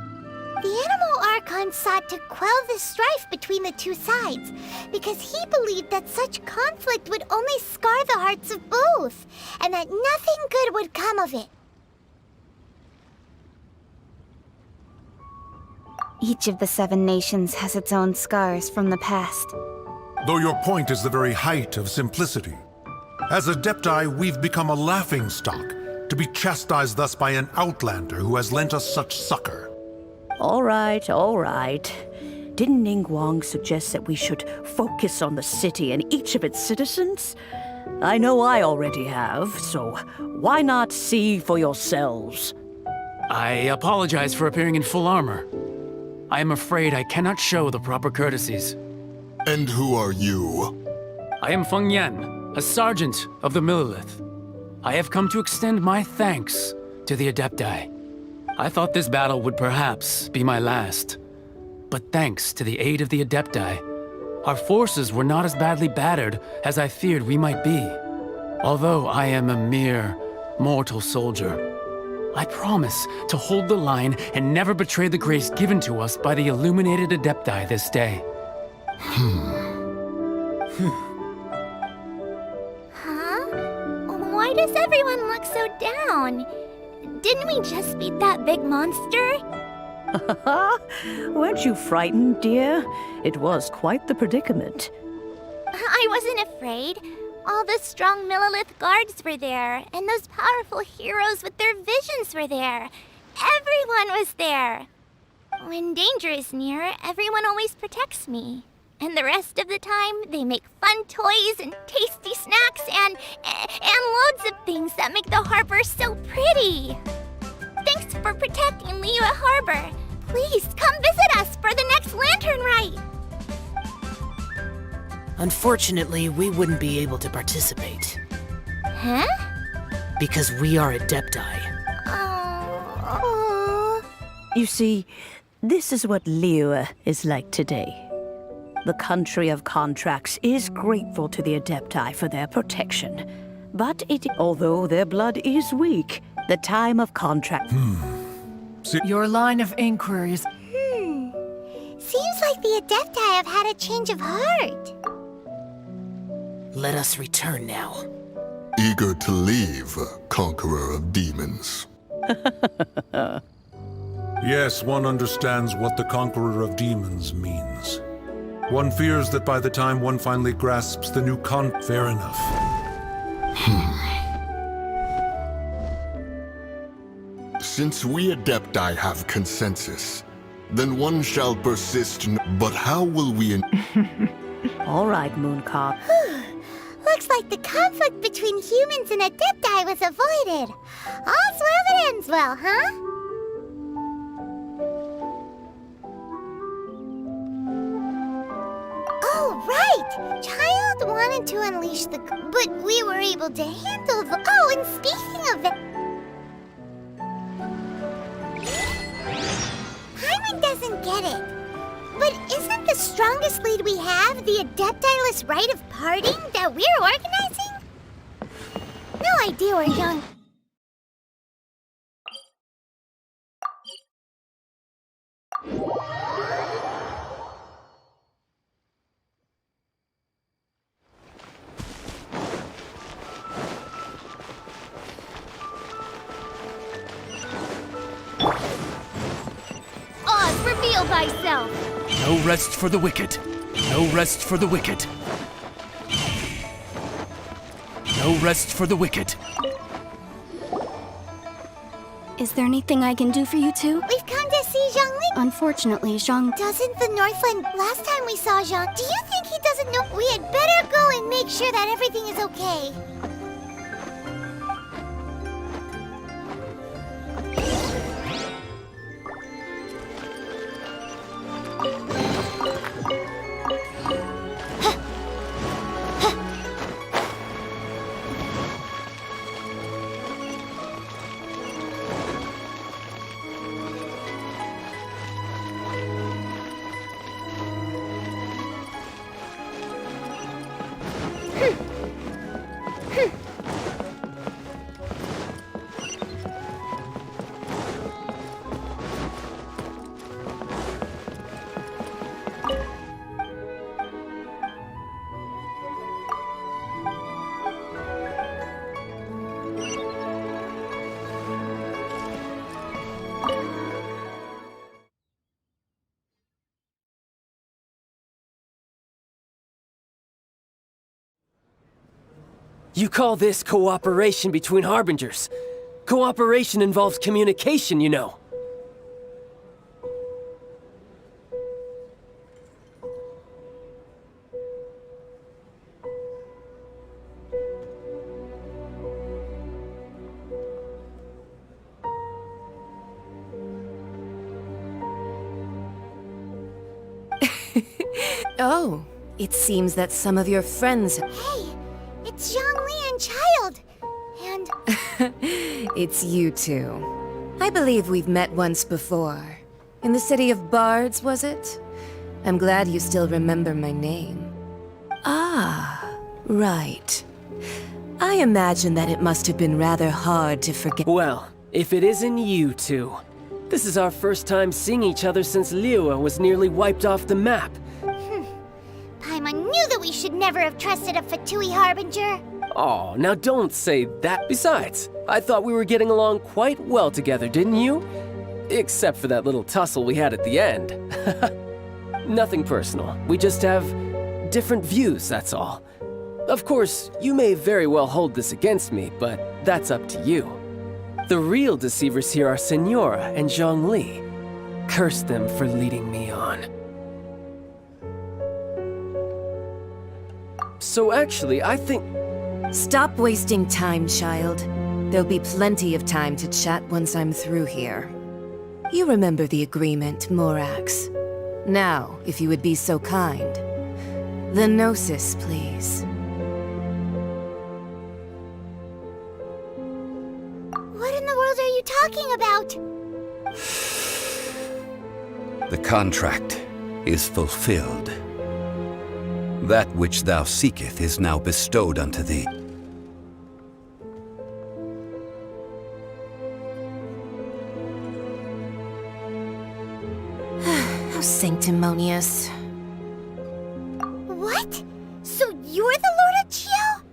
The Animal Archon sought to quell the strife between the two sides, because he believed that such conflict would only scar the hearts of both, and that nothing good would come of it. Each of the 7 nations has its own scars from the past. Though your point is the very height of simplicity. As Adepti, we've become a laughingstock, to be chastised thus by an outlander who has lent us such succor. All right, all right. Didn't Ningguang suggest that we should focus on the city and each of its citizens? I know I already have, so why not see for yourselves? I apologize for appearing in full armor. I am afraid I cannot show the proper courtesies. And who are you? I am Feng Yan, a sergeant of the Millilith. I have come to extend my thanks to the Adepti. I thought this battle would perhaps be my last. But thanks to the aid of the Adepti, our forces were not as badly battered as I feared we might be. Although I am a mere mortal soldier, I promise to hold the line and never betray the grace given to us by the illuminated Adepti this day. Huh? Why does everyone look so down? Didn't we just beat that big monster? Weren't you frightened, dear? It was quite the predicament. I wasn't afraid. All the strong Millilith guards were there, and those powerful heroes with their visions were there. Everyone was there. When danger is near, everyone always protects me. And the rest of the time, they make fun toys and tasty snacks and loads of things that make the harbor so pretty. Thanks for protecting Liyue Harbor. Please come visit us for the next lantern rite. Unfortunately, we wouldn't be able to participate. Huh? Because we are Adepti. Oh. You see, this is what Liyue is like today. The country of contracts is grateful to the Adepti for their protection. But although their blood is weak, the time of contract... Your line of inquiries... Seems like the Adepti have had a change of heart. Let us return now. Eager to leave, conqueror of demons. Yes, one understands what the conqueror of demons means. One fears that by the time one finally grasps the new Fair enough. Since we Adepti have consensus, then one shall persist. But how will we... All right, Mooncop. Looks like the conflict between humans and Adepti was avoided. All's well that ends well, huh? Oh, right! Child wanted to unleash the... But we were able to handle the... Oh, and speaking of it... Paimon doesn't get it. But isn't the strongest lead we have the Adeptilus Rite of Parting that we're organizing? No idea where young... Oz, reveal thyself! No rest for the wicked. No rest for the wicked. No rest for the wicked. Is there anything I can do for you two? We've come to see Zhongli. Unfortunately, Zhang... Doesn't the Northland... Last time we saw Zhang, do you think he doesn't know? We had better go and make sure that everything is okay. You call this cooperation between Harbingers? Cooperation involves communication, you know. Oh, it seems that some of your friends... Hey, it's Zhongli and Child. And... It's you two. I believe we've met once before. In the City of Bards, was it? I'm glad you still remember my name. Ah, right. I imagine that it must have been rather hard to forget... Well, if it isn't you two. This is our first time seeing each other since Liyue was nearly wiped off the map. Paimon knew that we should never have trusted a Fatui Harbinger. Oh, now don't say that. Besides, I thought we were getting along quite well together, didn't you? Except for that little tussle we had at the end. Nothing personal. We just have different views, that's all. Of course, you may very well hold this against me, but that's up to you. The real deceivers here are Senora and Zhongli. Curse them for leading me on. So actually, I think... Stop wasting time, child. There'll be plenty of time to chat once I'm through here. You remember the agreement, Morax. Now, if you would be so kind. The Gnosis, please. What in the world are you talking about? The contract is fulfilled. That which thou seeketh is now bestowed unto thee. How sanctimonious. What? So you're the Lord of Chio?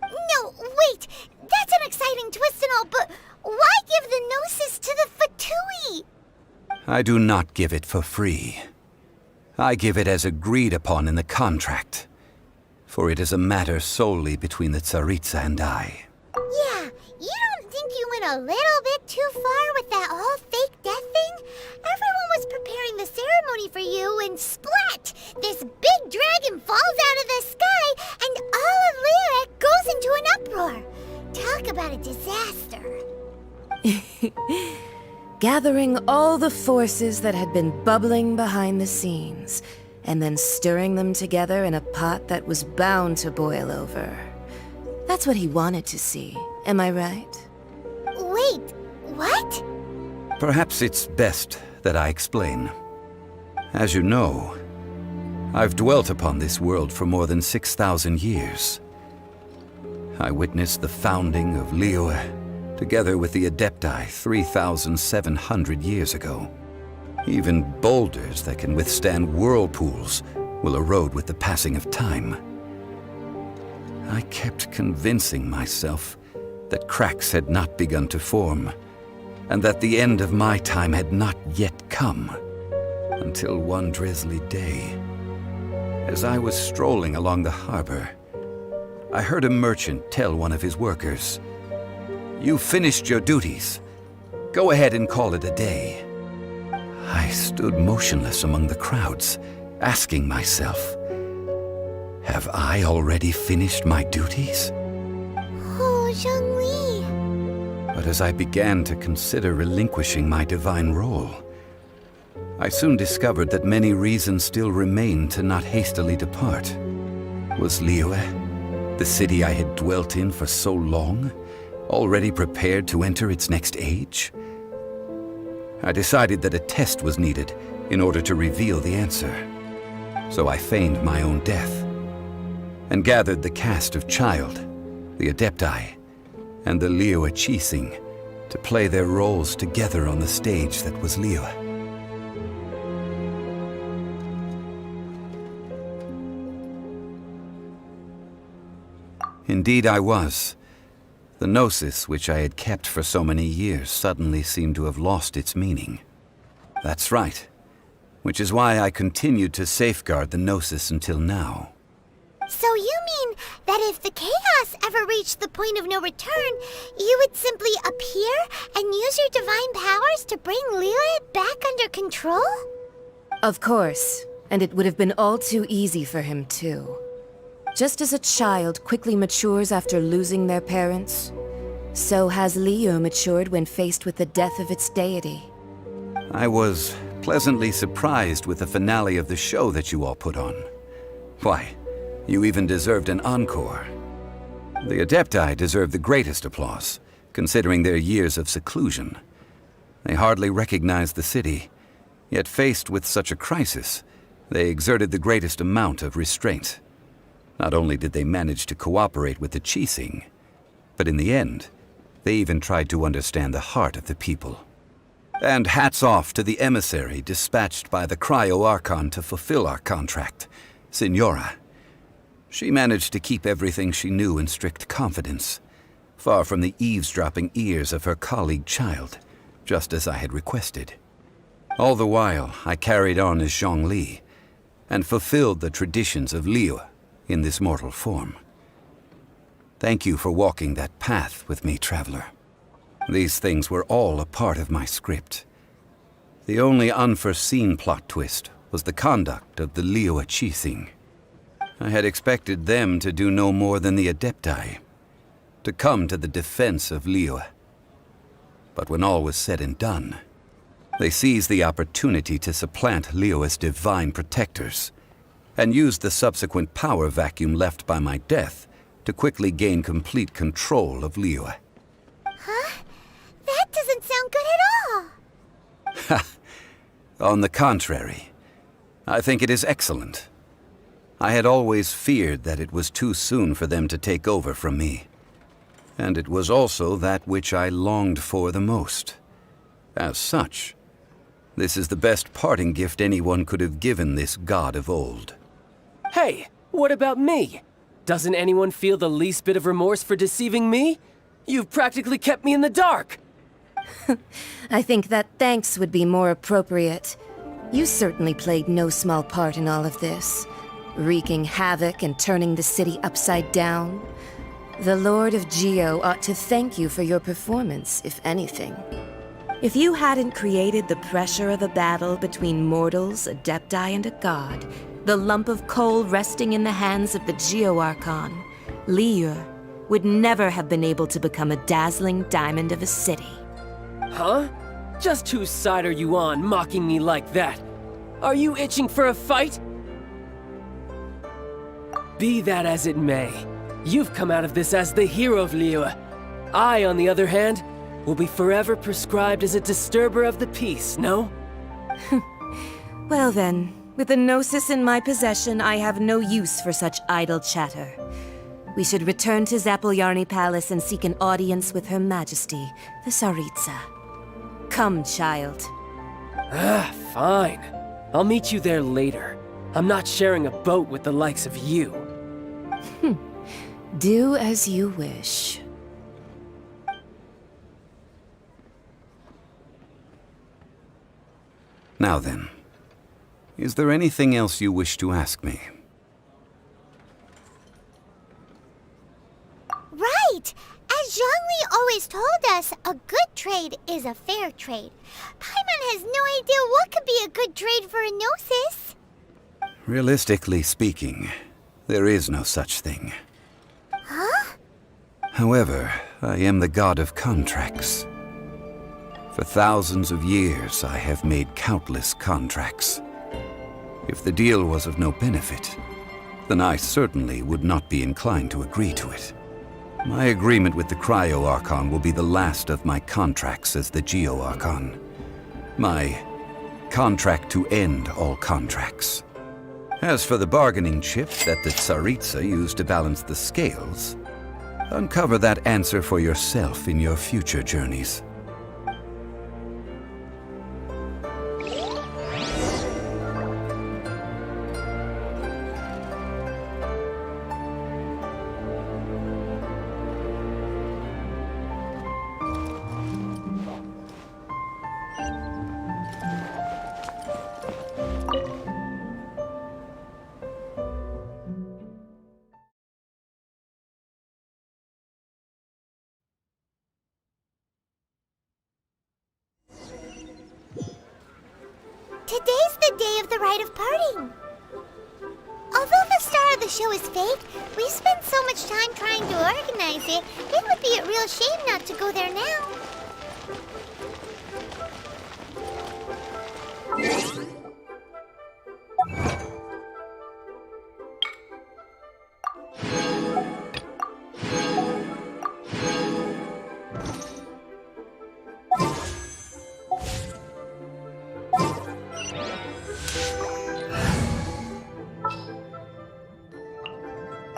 No, wait! That's an exciting twist and all, but why give the Gnosis to the Fatui? I do not give it for free. I give it as agreed upon in the contract, for it is a matter solely between the Tsaritsa and I. Yeah, you don't think you went a little bit too far with that whole fake death thing? Everyone was preparing the ceremony for you, and splat! This big dragon falls out of the sky, and all of Lyric goes into an uproar. Talk about a disaster. Gathering all the forces that had been bubbling behind the scenes, and then stirring them together in a pot that was bound to boil over. That's what he wanted to see, am I right? Wait, what? Perhaps it's best that I explain. As you know, I've dwelt upon this world for more than 6,000 years. I witnessed the founding of Liyue, together with the Adepti 3,700 years ago. Even boulders that can withstand whirlpools will erode with the passing of time. I kept convincing myself that cracks had not begun to form, and that the end of my time had not yet come. Until one drizzly day, as I was strolling along the harbor, I heard a merchant tell one of his workers, "You've finished your duties. Go ahead and call it a day." I stood motionless among the crowds, asking myself, have I already finished my duties? Oh, Zhongli. But as I began to consider relinquishing my divine role, I soon discovered that many reasons still remained to not hastily depart. Was Liyue, the city I had dwelt in for so long, already prepared to enter its next age? I decided that a test was needed in order to reveal the answer. So I feigned my own death, and gathered the cast of Child, the Adepti, and the Liyue Qixing to play their roles together on the stage that was Liyue. Indeed I was. The gnosis which I had kept for so many years suddenly seemed to have lost its meaning. That's right, which is why I continued to safeguard the gnosis until now. So you mean that if the chaos ever reached the point of no return, you would simply appear and use your divine powers to bring Liyue back under control? Of course, and it would have been all too easy for him too. Just as a child quickly matures after losing their parents, so has Liyue matured when faced with the death of its deity. I was pleasantly surprised with the finale of the show that you all put on. Why, you even deserved an encore. The Adepti deserve the greatest applause, considering their years of seclusion. They hardly recognized the city, yet faced with such a crisis, they exerted the greatest amount of restraint. Not only did they manage to cooperate with the Qixing, but in the end, they even tried to understand the heart of the people. And hats off to the emissary dispatched by the Cryo-Archon to fulfill our contract, Signora. She managed to keep everything she knew in strict confidence, far from the eavesdropping ears of her colleague Child, just as I had requested. All the while, I carried on as Zhongli, and fulfilled the traditions of Liyue in this mortal form. Thank you for walking that path with me, Traveler. These things were all a part of my script. The only unforeseen plot twist was the conduct of the Liyue Qixing. I had expected them to do no more than the Adepti, to come to the defense of Liyue. But when all was said and done, they seized the opportunity to supplant Liyue's divine protectors, and used the subsequent power vacuum left by my death to quickly gain complete control of Liyue. Huh? That doesn't sound good at all. On the contrary, I think it is excellent. I had always feared that it was too soon for them to take over from me. And it was also that which I longed for the most. As such, this is the best parting gift anyone could have given this god of old. Hey, what about me? Doesn't anyone feel the least bit of remorse for deceiving me? You've practically kept me in the dark! I think that thanks would be more appropriate. You certainly played no small part in all of this, wreaking havoc and turning the city upside down. The Lord of Geo ought to thank you for your performance, if anything. If you hadn't created the pressure of a battle between mortals, Adepti, and a god, the lump of coal resting in the hands of the Geo-Archon, Liyue would never have been able to become a dazzling diamond of a city. Huh? Just whose side are you on, mocking me like that? Are you itching for a fight? Be that as it may, you've come out of this as the hero of Liyue. I, on the other hand, will be forever prescribed as a disturber of the peace, no? Well then, With the Gnosis in my possession, I have no use for such idle chatter. We should return to Zapolyarny Palace and seek an audience with Her Majesty, the Tsaritsa. Come, child. Fine. I'll meet you there later. I'm not sharing a boat with the likes of you. Do as you wish. Now then, is there anything else you wish to ask me? Right! As Zhongli always told us, a good trade is a fair trade. Paimon has no idea what could be a good trade for a Gnosis. Realistically speaking, there is no such thing. Huh? However, I am the god of contracts. For thousands of years, I have made countless contracts. If the deal was of no benefit, then I certainly would not be inclined to agree to it. My agreement with the Cryo-Archon will be the last of my contracts as the Geo-Archon. My contract to end all contracts. As for the bargaining chip that the Tsaritsa used to balance the scales, uncover that answer for yourself in your future journeys. Today's the day of the rite of parting. Although the star of the show is fake, we spent so much time trying to organize it, it would be a real shame not to go there now.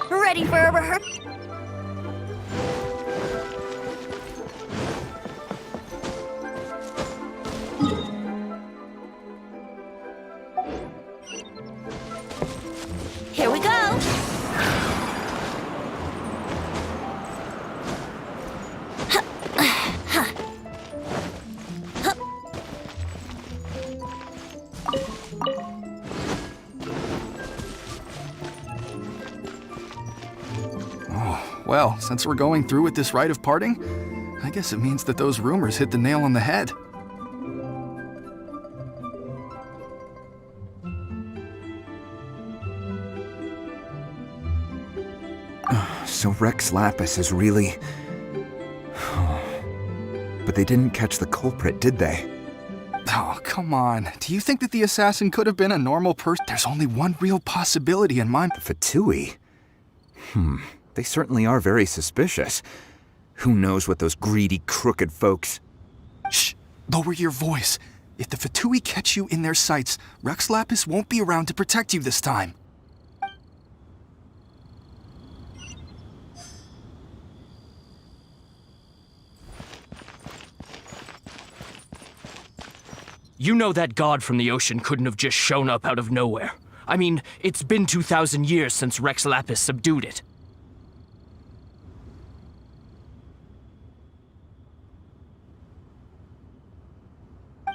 Ready for a rehearsal? Here we go! Well, since we're going through with this rite of parting, I guess it means that those rumors hit the nail on the head. So Rex Lapis is really... But they didn't catch the culprit, did they? Oh, come on. Do you think that the assassin could have been a normal person? There's only one real possibility in my... Fatui? They certainly are very suspicious. Who knows what those greedy, crooked folks... Shh! Lower your voice. If the Fatui catch you in their sights, Rex Lapis won't be around to protect you this time. You know that god from the ocean couldn't have just shown up out of nowhere. I mean, it's been 2,000 years since Rex Lapis subdued it.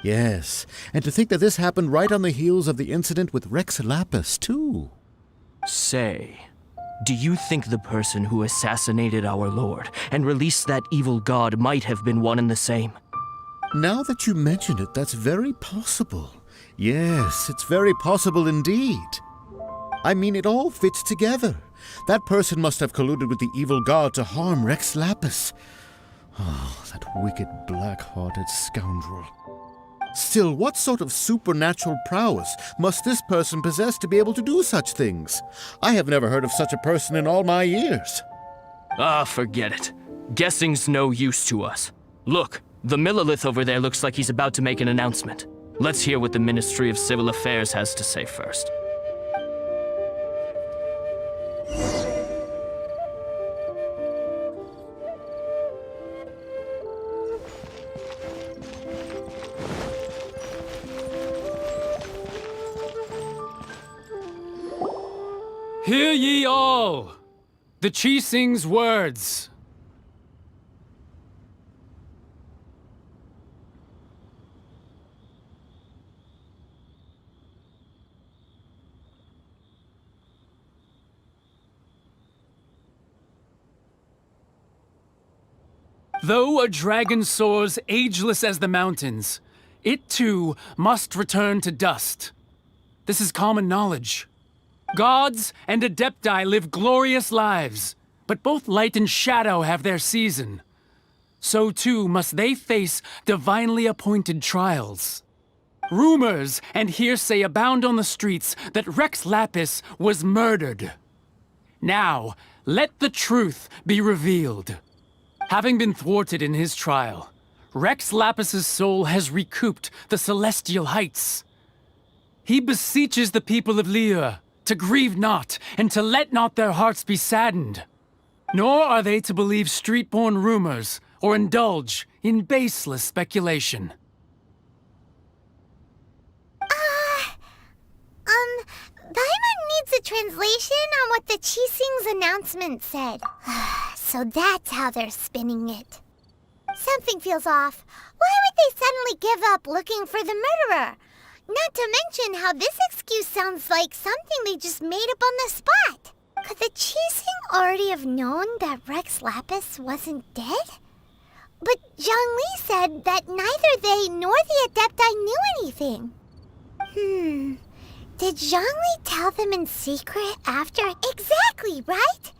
Yes, and to think that this happened right on the heels of the incident with Rex Lapis, too. Say, do you think the person who assassinated our lord and released that evil god might have been one and the same? Now that you mention it, that's very possible. Yes, it's very possible indeed. I mean, it all fits together. That person must have colluded with the evil god to harm Rex Lapis. Oh, that wicked, black-hearted scoundrel. Still, what sort of supernatural prowess must this person possess to be able to do such things? I have never heard of such a person in all my years. Ah, forget it. Guessing's no use to us. Look, the Millilith over there looks like he's about to make an announcement. Let's hear what the Ministry of Civil Affairs has to say first. Hear ye all! The Chising's words. Though a dragon soars ageless as the mountains, it too must return to dust. This is common knowledge. Gods and Adepti live glorious lives, but both light and shadow have their season. So too must they face divinely appointed trials. Rumors and hearsay abound on the streets that Rex Lapis was murdered. Now, let the truth be revealed. Having been thwarted in his trial, Rex Lapis's soul has recouped the celestial heights. He beseeches the people of Liyue to grieve not, and to let not their hearts be saddened. Nor are they to believe street-born rumors, or indulge in baseless speculation. Paimon needs a translation on what the Chising's announcement said. So that's how they're spinning it. Something feels off. Why would they suddenly give up looking for the murderer? Not to mention how this excuse sounds like something they just made up on the spot. Could the Chising already have known that Rex Lapis wasn't dead? But Zhongli said that neither they nor the Adepti knew anything. Did Zhongli tell them in secret after? Exactly, right?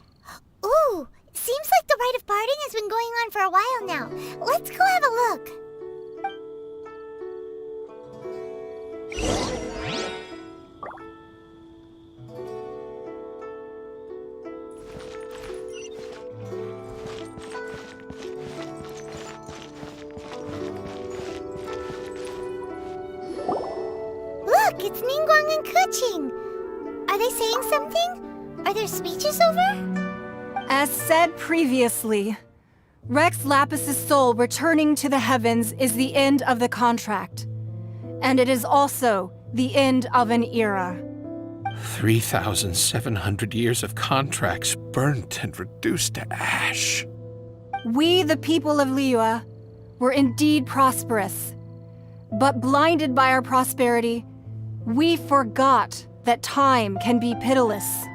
Ooh, seems like the rite of parting has been going on for a while now. Let's go have a look. Look, it's Ningguang and Keqing. Are they saying something? Are their speeches over? As said previously, Rex Lapis's soul returning to the heavens is the end of the contract. And it is also the end of an era. 3,700 years of contracts burnt and reduced to ash. We, the people of Liyue, were indeed prosperous. But blinded by our prosperity, we forgot that time can be pitiless.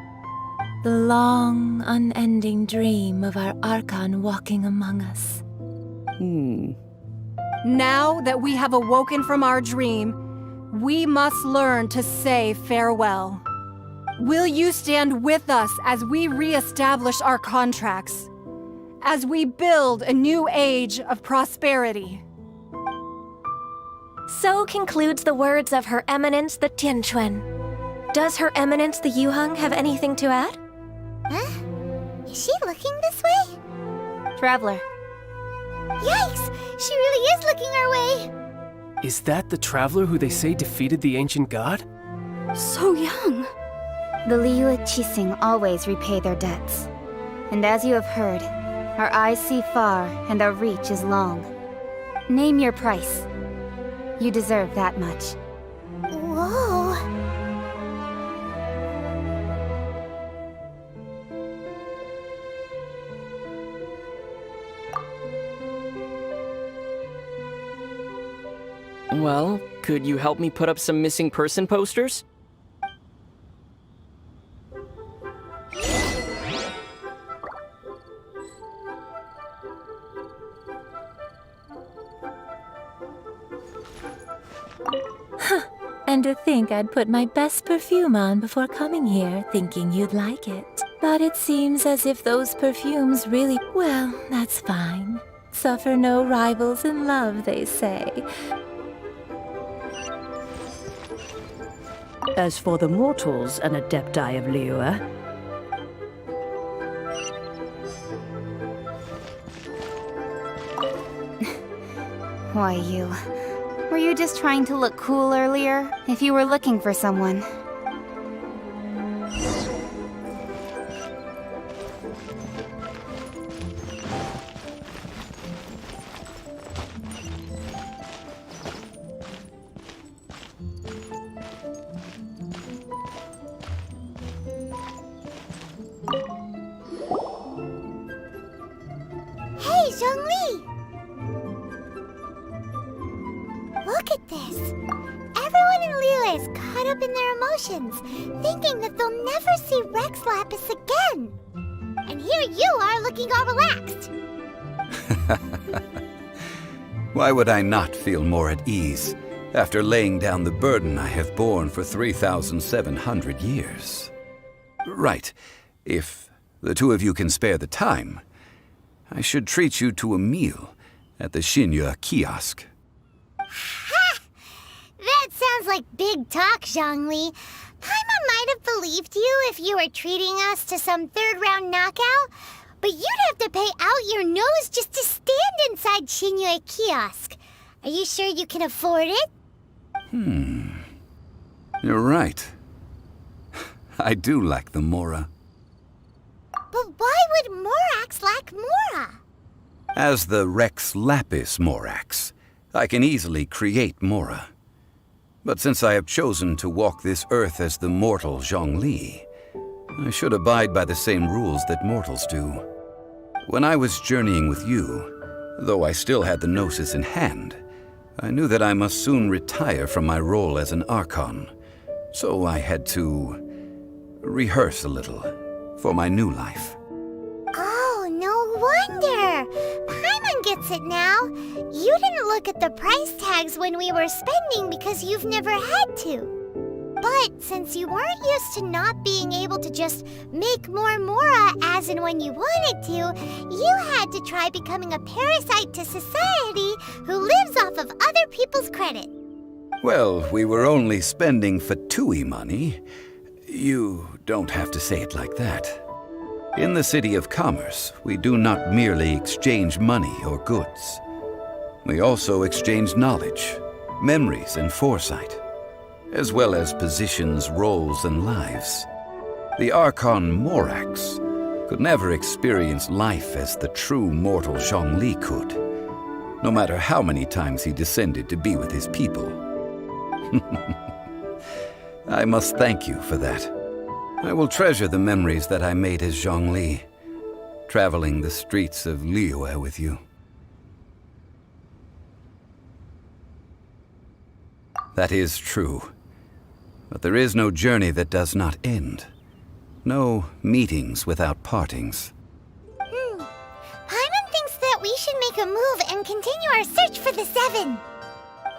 The long, unending dream of our Archon walking among us. Now that we have awoken from our dream, we must learn to say farewell. Will you stand with us as we re-establish our contracts? As we build a new age of prosperity? So concludes the words of Her Eminence the Tianquan. Does Her Eminence the Yuheng have anything to add? Huh? Is she looking this way? Traveler. Yikes! She really is looking our way! Is that the traveler who they say defeated the ancient god? So young. The Liyue Chising always repay their debts. And as you have heard, our eyes see far and our reach is long. Name your price. You deserve that much. Whoa! Well, could you help me put up some missing person posters? And to think I'd put my best perfume on before coming here, thinking you'd like it. But it seems as if those perfumes really... Well, that's fine. Suffer no rivals in love, they say. As for the mortals and Adepti of Liyue, Why, you... Were you just trying to look cool earlier? If you were looking for someone. Hey, Zhongli! Look at this. Everyone in Liyue is caught up in their emotions, thinking that they'll never see Rex Lapis again. And here you are looking all relaxed. Why would I not feel more at ease after laying down the burden I have borne for 3,700 years? Right. If the two of you can spare the time, I should treat you to a meal at the Xinyue kiosk. Ha! That sounds like big talk, Zhongli. Paimon might have believed you if you were treating us to some third-round knockout, but you'd have to pay out your nose just to stand inside Xinyue kiosk. Are you sure you can afford it? You're right. I do lack the Mora. But why would Morax lack Mora? As the Rex Lapis Morax, I can easily create Mora. But since I have chosen to walk this earth as the mortal Zhongli, I should abide by the same rules that mortals do. When I was journeying with you, though I still had the Gnosis in hand, I knew that I must soon retire from my role as an Archon, so I had to rehearse a little for my new life. Oh, no wonder. Paimon gets it now. You didn't look at the price tags when we were spending because you've never had to. But since you weren't used to not being able to just make more Mora as and when you wanted to, you had to try becoming a parasite to society who lives off of other people's credit. Well, we were only spending Fatui money. You don't have to say it like that. In the City of Commerce, we do not merely exchange money or goods. We also exchange knowledge, memories, and foresight, as well as positions, roles, and lives. The Archon Morax could never experience life as the true mortal Zhongli could, no matter how many times he descended to be with his people. I must thank you for that. I will treasure the memories that I made as Zhongli, traveling the streets of Liyue with you. That is true. But there is no journey that does not end. No meetings without partings. Paimon thinks that we should make a move and continue our search for the Seven.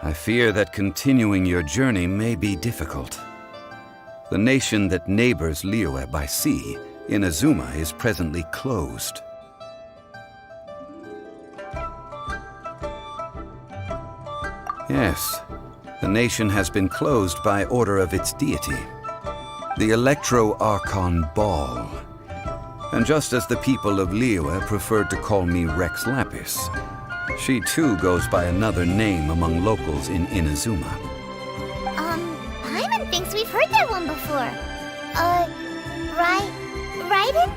I fear that continuing your journey may be difficult. The nation that neighbors Liyue by sea, Inazuma, is presently closed. Yes, the nation has been closed by order of its deity, the Electro-Archon Ball. And just as the people of Liyue preferred to call me Rex Lapis, she too goes by another name among locals in Inazuma. Paimon thinks we've heard that one before. Raiden?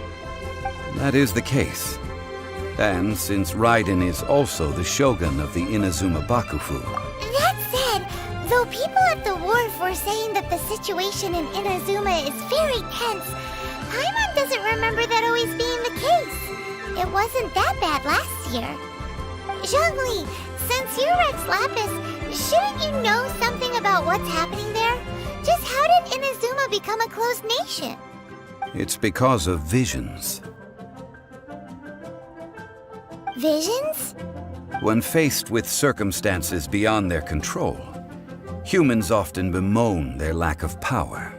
That is the case. And since Raiden is also the shogun of the Inazuma Bakufu. That said, though people at the wharf were saying that the situation in Inazuma is very tense, Paimon doesn't remember that always being the case. It wasn't that bad last year. Zhongli, since you're Rex Lapis, shouldn't you know something about what's happening there? Just how did Inazuma become a closed nation? It's because of visions. Visions? When faced with circumstances beyond their control, humans often bemoan their lack of power.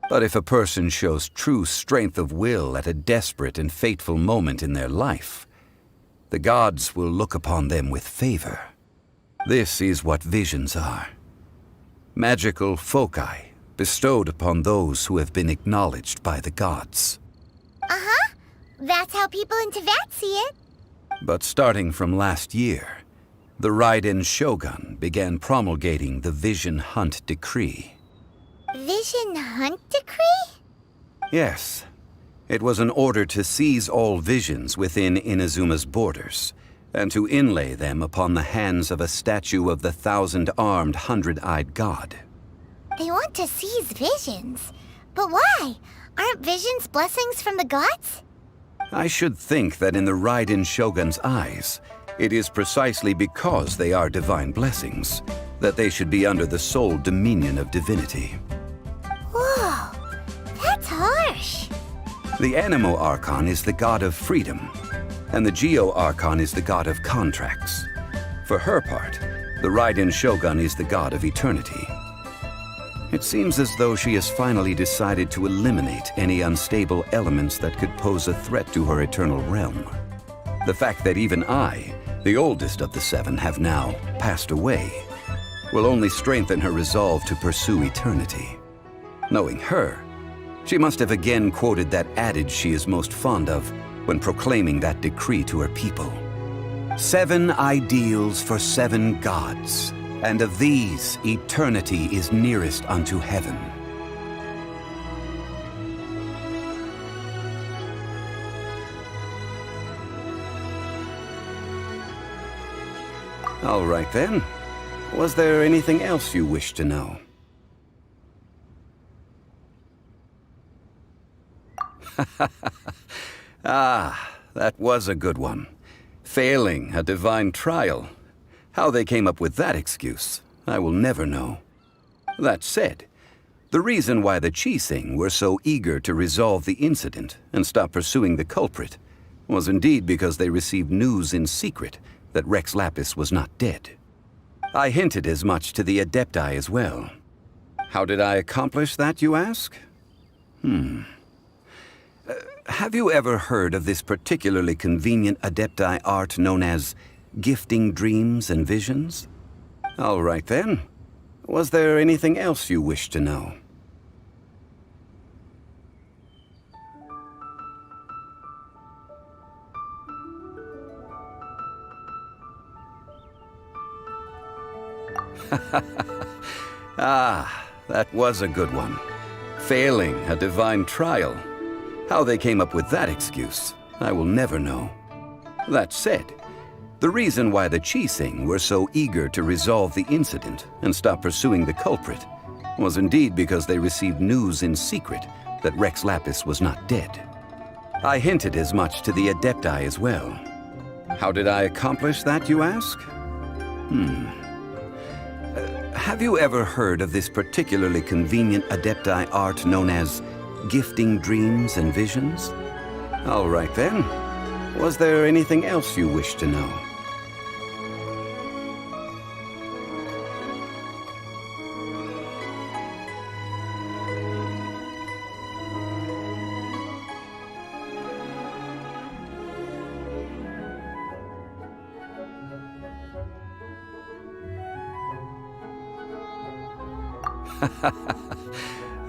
But if a person shows true strength of will at a desperate and fateful moment in their life, the gods will look upon them with favor. This is what visions are. Magical foci bestowed upon those who have been acknowledged by the gods. That's how people in Teyvat see it. But starting from last year, the Raiden Shogun began promulgating the Vision Hunt Decree. Vision Hunt Decree? Yes. It was an order to seize all visions within Inazuma's borders, and to inlay them upon the hands of a statue of the 1,000-armed, 100-eyed god. They want to seize visions. But why? Aren't visions blessings from the gods? I should think that in the Raiden Shogun's eyes, it is precisely because they are divine blessings that they should be under the sole dominion of divinity. Whoa, that's harsh. The Anemo Archon is the god of freedom, and the Geo Archon is the god of contracts. For her part, the Raiden Shogun is the god of eternity. It seems as though she has finally decided to eliminate any unstable elements that could pose a threat to her eternal realm. The fact that even I, the oldest of the 7, have now passed away will only strengthen her resolve to pursue eternity. Knowing her, she must have again quoted that adage she is most fond of when proclaiming that decree to her people. 7 ideals for 7 gods, and of these, eternity is nearest unto heaven. All right then. Was there anything else you wish to know? Ah, that was a good one. Failing a divine trial. How they came up with that excuse, I will never know. That said, the reason why the Qixing were so eager to resolve the incident and stop pursuing the culprit was indeed because they received news in secret that Rex Lapis was not dead. I hinted as much to the Adepti as well. How did I accomplish that, you ask? Have you ever heard of this particularly convenient Adepti art known as gifting dreams and visions? All right then. Was there anything else you wish to know? Ah, that was a good one. Failing a divine trial. How they came up with that excuse, I will never know. That said, the reason why the Qixing were so eager to resolve the incident and stop pursuing the culprit was indeed because they received news in secret that Rex Lapis was not dead. I hinted as much to the Adepti as well. How did I accomplish that, you ask? Have you ever heard of this particularly convenient Adepti art known as gifting dreams and visions? All right then. Was there anything else you wish to know?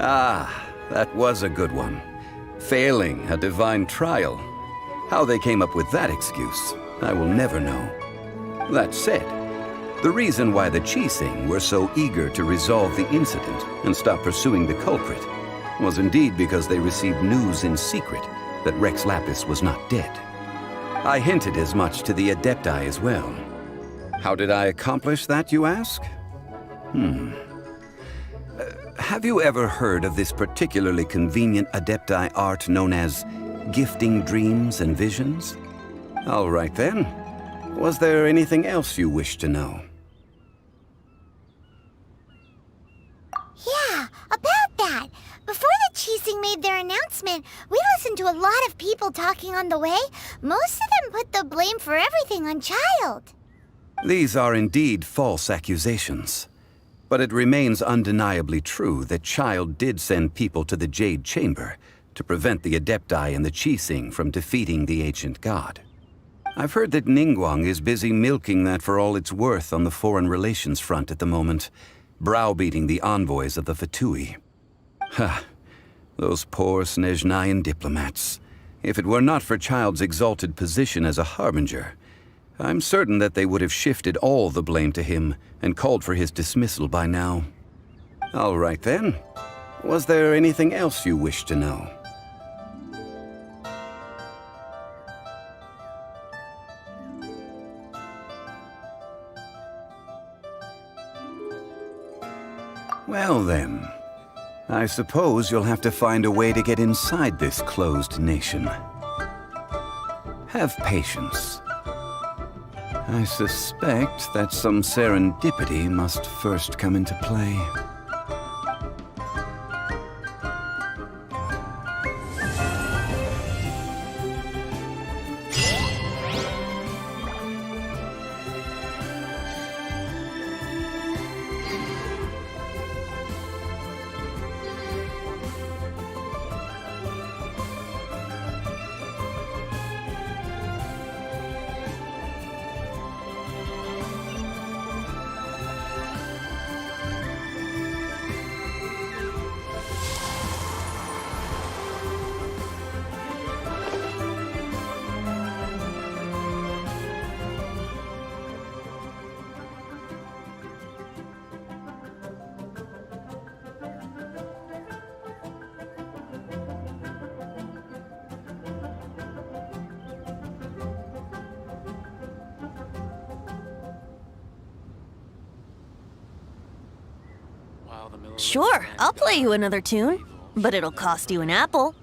Ah, that was a good one. Failing a divine trial. How they came up with that excuse, I will never know. That said, the reason why the Qixing were so eager to resolve the incident and stop pursuing the culprit was indeed because they received news in secret that Rex Lapis was not dead. I hinted as much to the Adepti as well. How did I accomplish that, you ask? Have you ever heard of this particularly convenient Adepti art known as gifting dreams and visions? All right then. Was there anything else you wish to know? Yeah, about that. Before the Qixing made their announcement, we listened to a lot of people talking on the way. Most of them put the blame for everything on Child. These are indeed false accusations. But it remains undeniably true that Child did send people to the Jade Chamber to prevent the Adepti and the Qixing from defeating the ancient god. I've heard that Ningguang is busy milking that for all it's worth on the foreign relations front at the moment, browbeating the envoys of the Fatui. Ha! Those poor Snezhnayan diplomats. If it were not for Child's exalted position as a harbinger, I'm certain that they would have shifted all the blame to him and called for his dismissal by now. All right then. Was there anything else you wished to know? Well then, I suppose you'll have to find a way to get inside this closed nation. Have patience. I suspect that some serendipity must first come into play. Sure, I'll play you another tune, but it'll cost you an apple.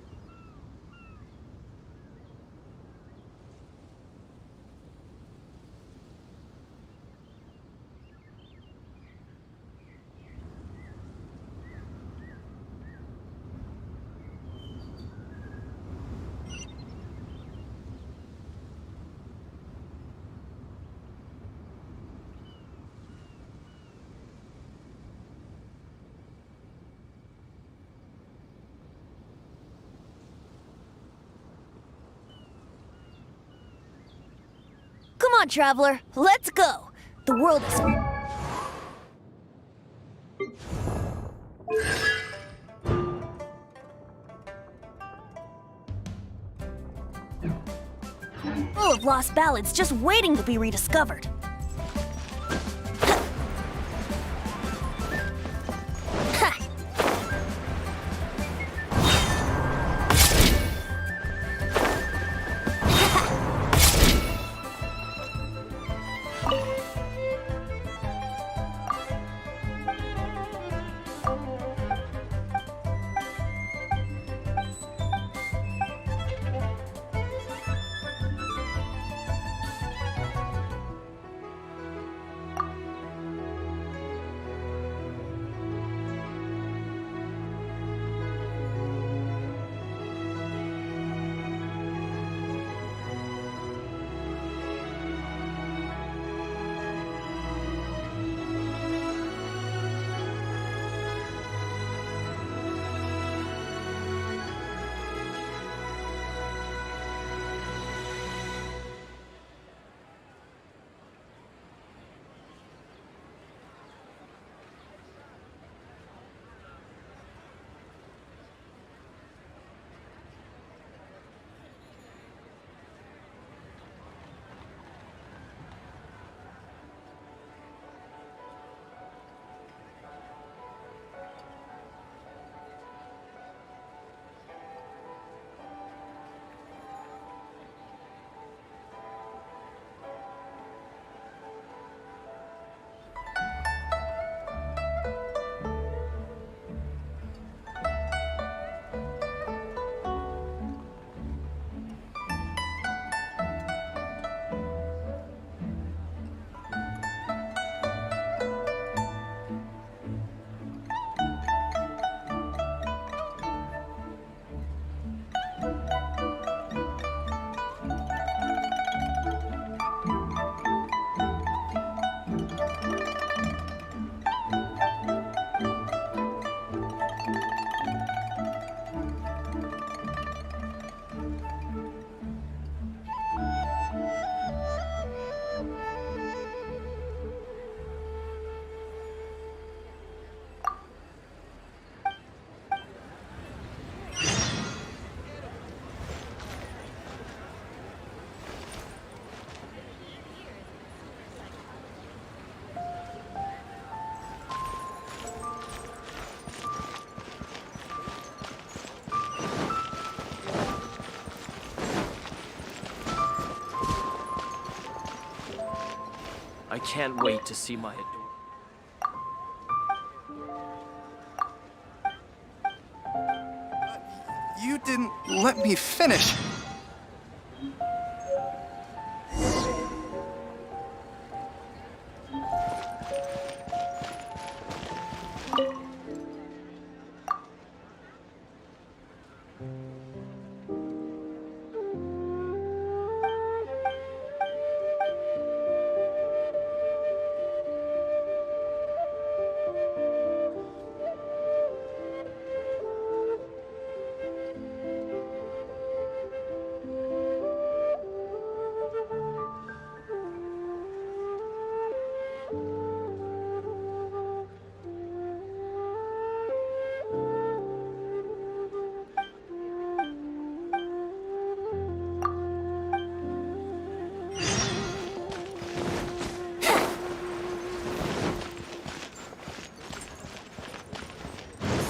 Come on, traveler, let's go. The world is... full of lost ballads just waiting to be rediscovered. can't wait to see my adorable. You didn't let me finish.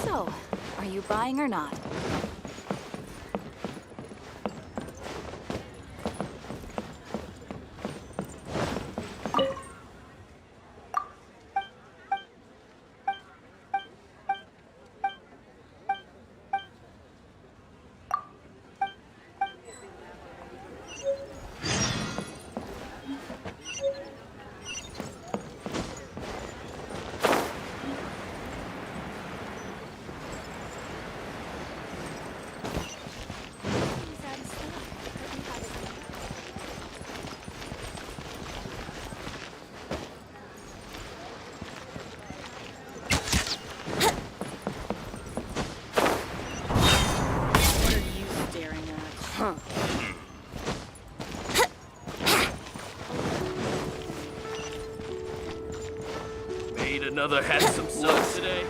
So, are you buying or not? Made another handsome son today.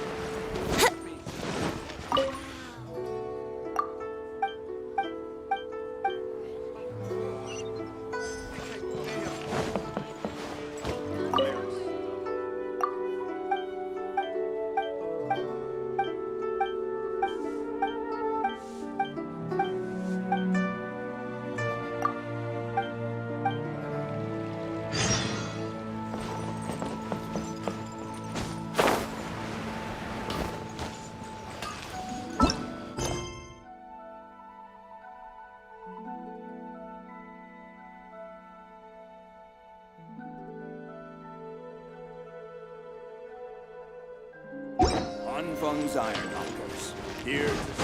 Anfang's Ironhawkers. Here to...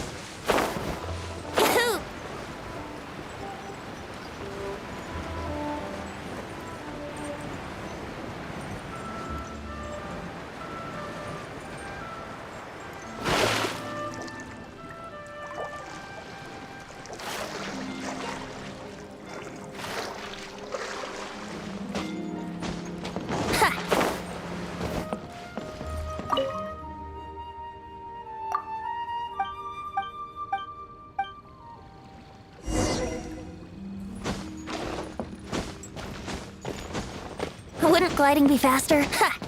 Wouldn't gliding be faster? Ha!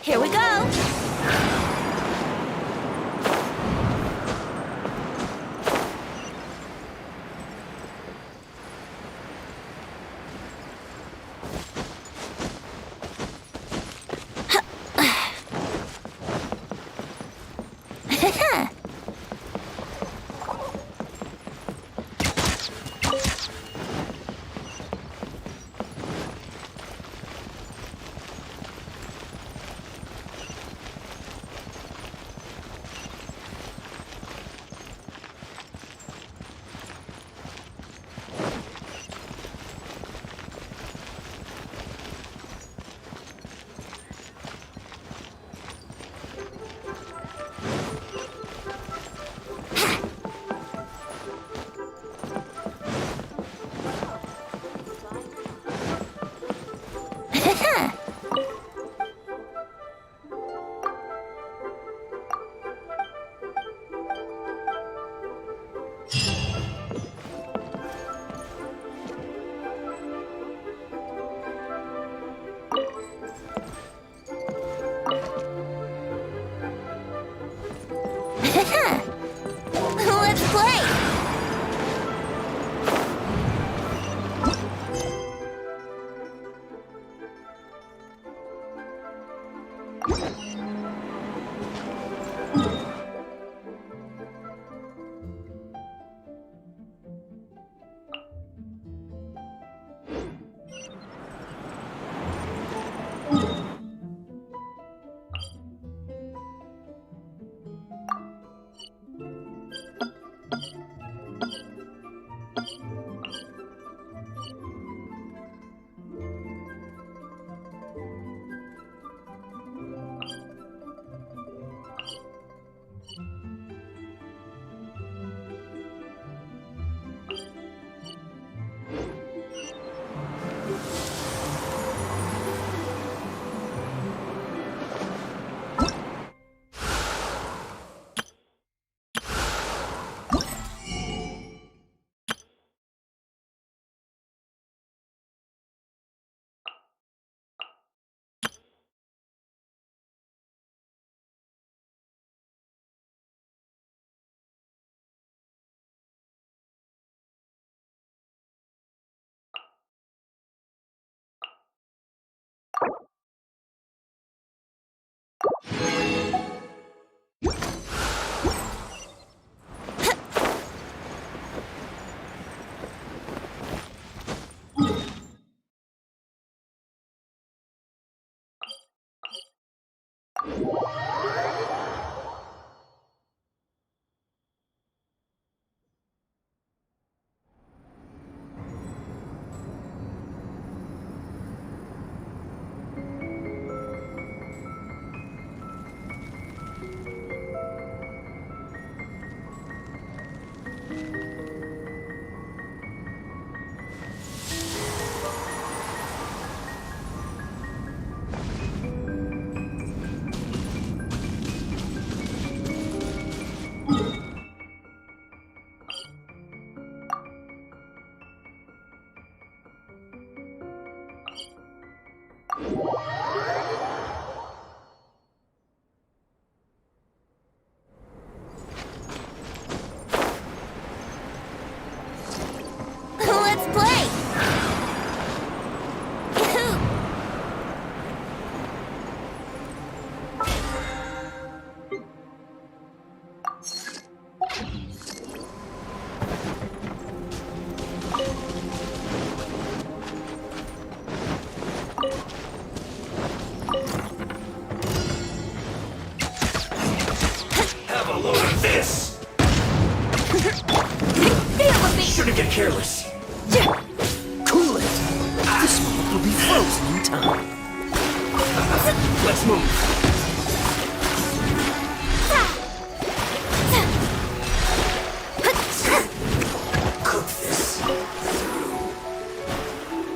Here we go! Let's play! Let's play! Have a load of this! Shouldn't get careless. Cool it! This moment will be frozen in time. Let's move. Cook this.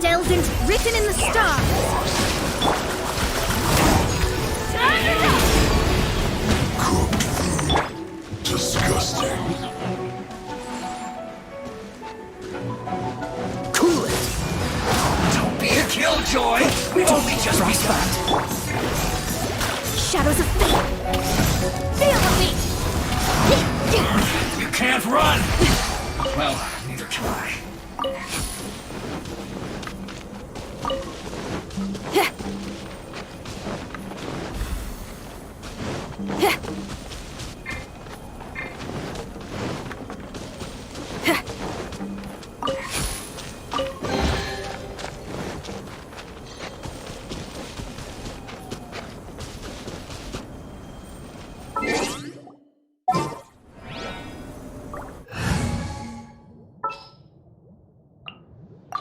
Delvant written in the stars. Cooked food. Disgusting. Cool it! Don't be a killjoy! We've only just begun. Shadows of fate. Feel the beat. You can't run! Well, neither can I.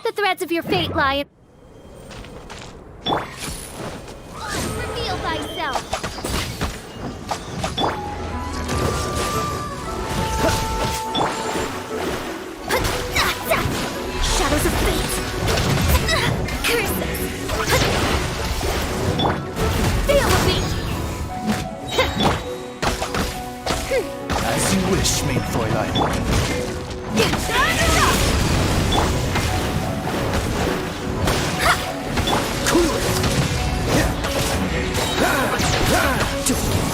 The threads of your fate lie in... Reveal thyself. Shadows of fate. Curses. Feel the beat. As you wish, main Fräulein.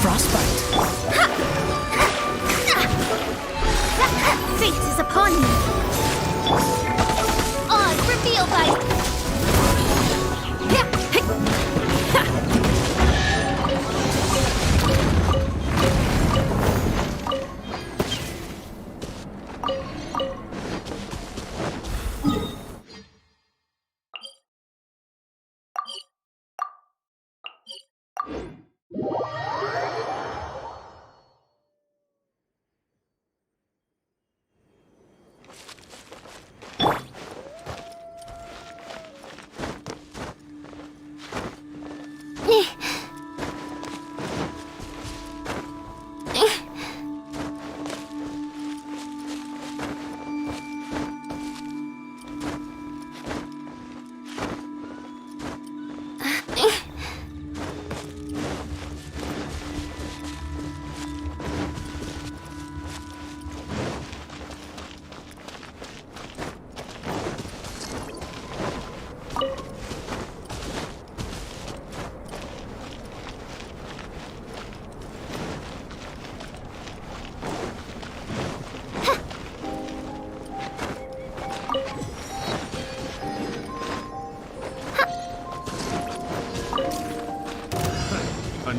Frostbite.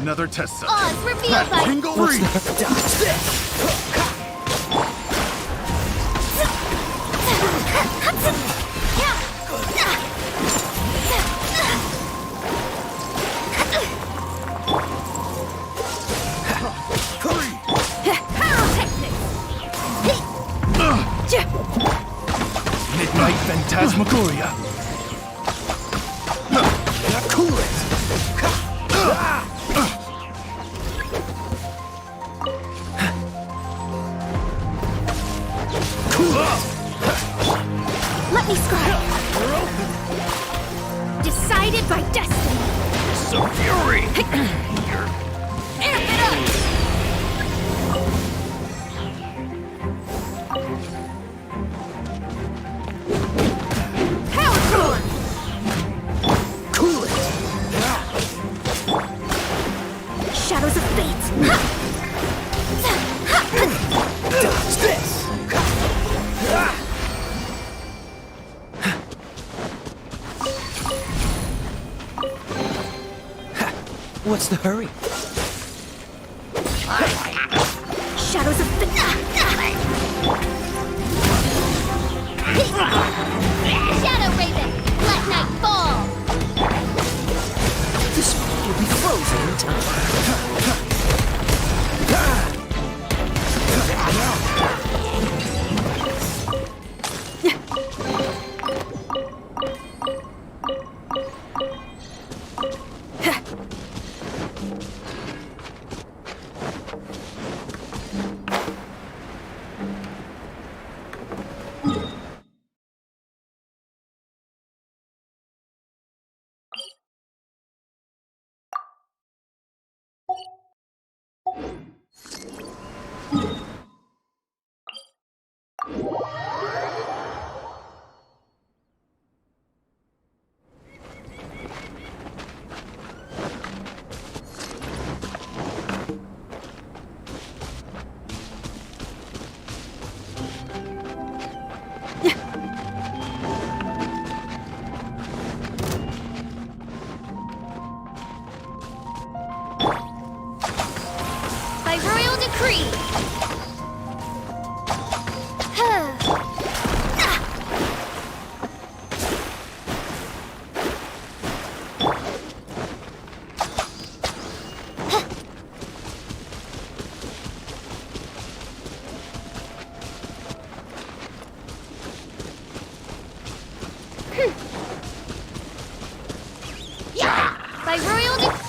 Another test set. Oz, reveal by... Tingle What's Reach! that? Dodge this! Midnight Phantasmagoria. Cool it. Let me scry. Decided by destiny. Some fury. Amp it up. Power core. Cool it! Shadows of fate. Dodge this! What's the hurry? Shadows of fate. Shadow Raven, let night fall. This one will be frozen in time. By royal decree. By royal decree.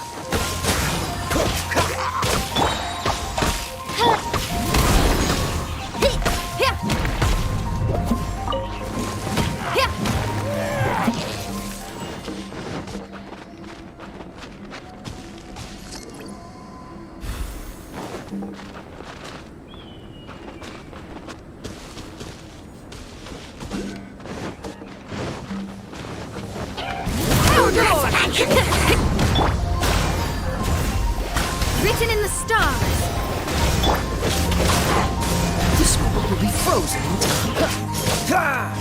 Written in the stars. This one will be frozen in time.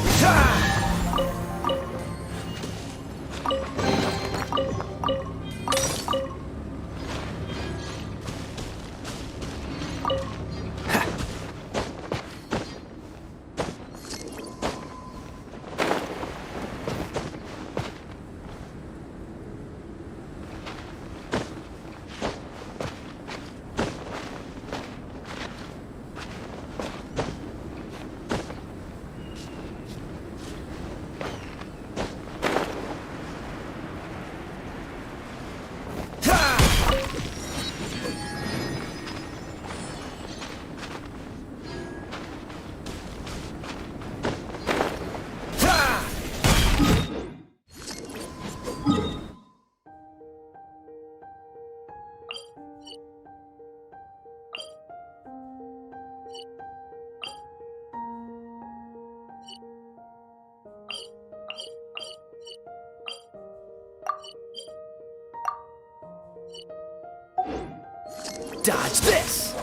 Dodge this!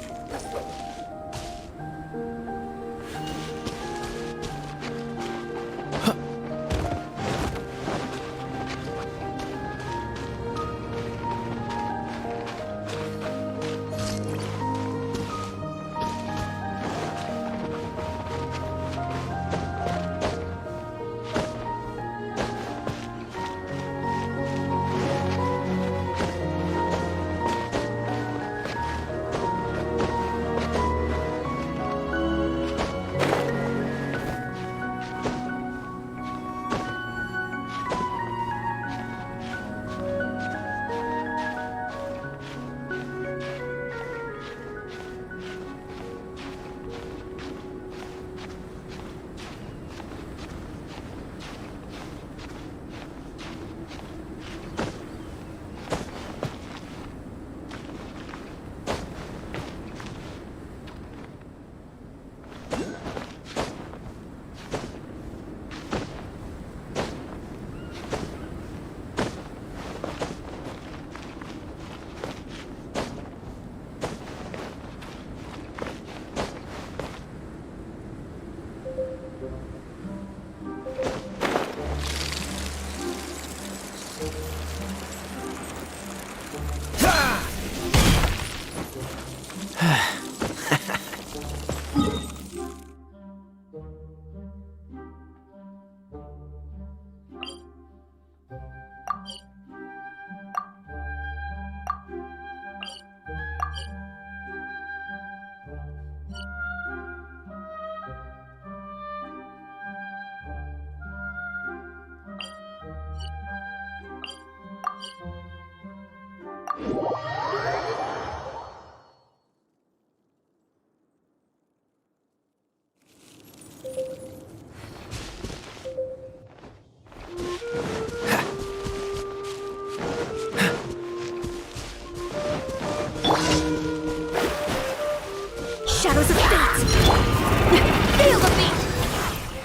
Feel the beat!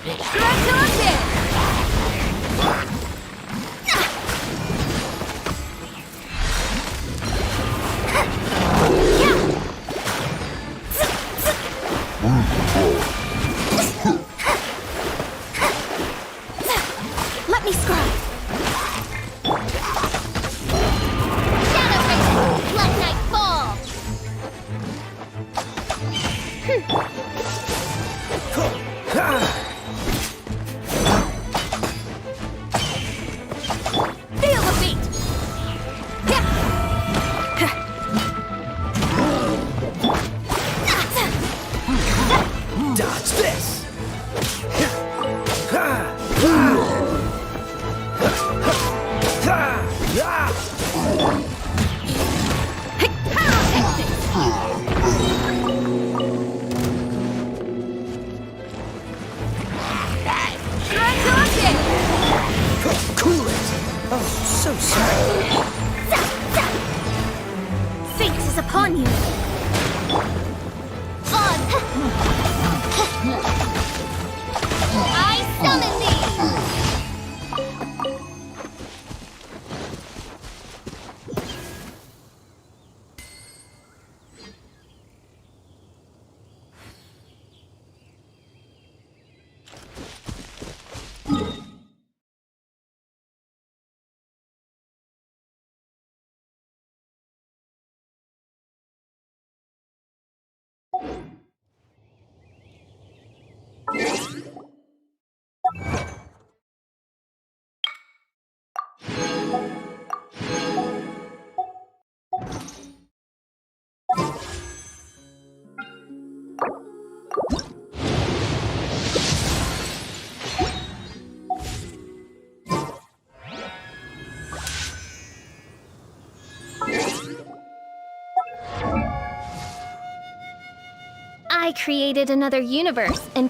Direct to update! Let me scribe. Shadow Racer! Let night fall! Feel the beat! Dodge this! Cool it! Oh, so sorry. Fate is upon you! I summon thee! I created another universe and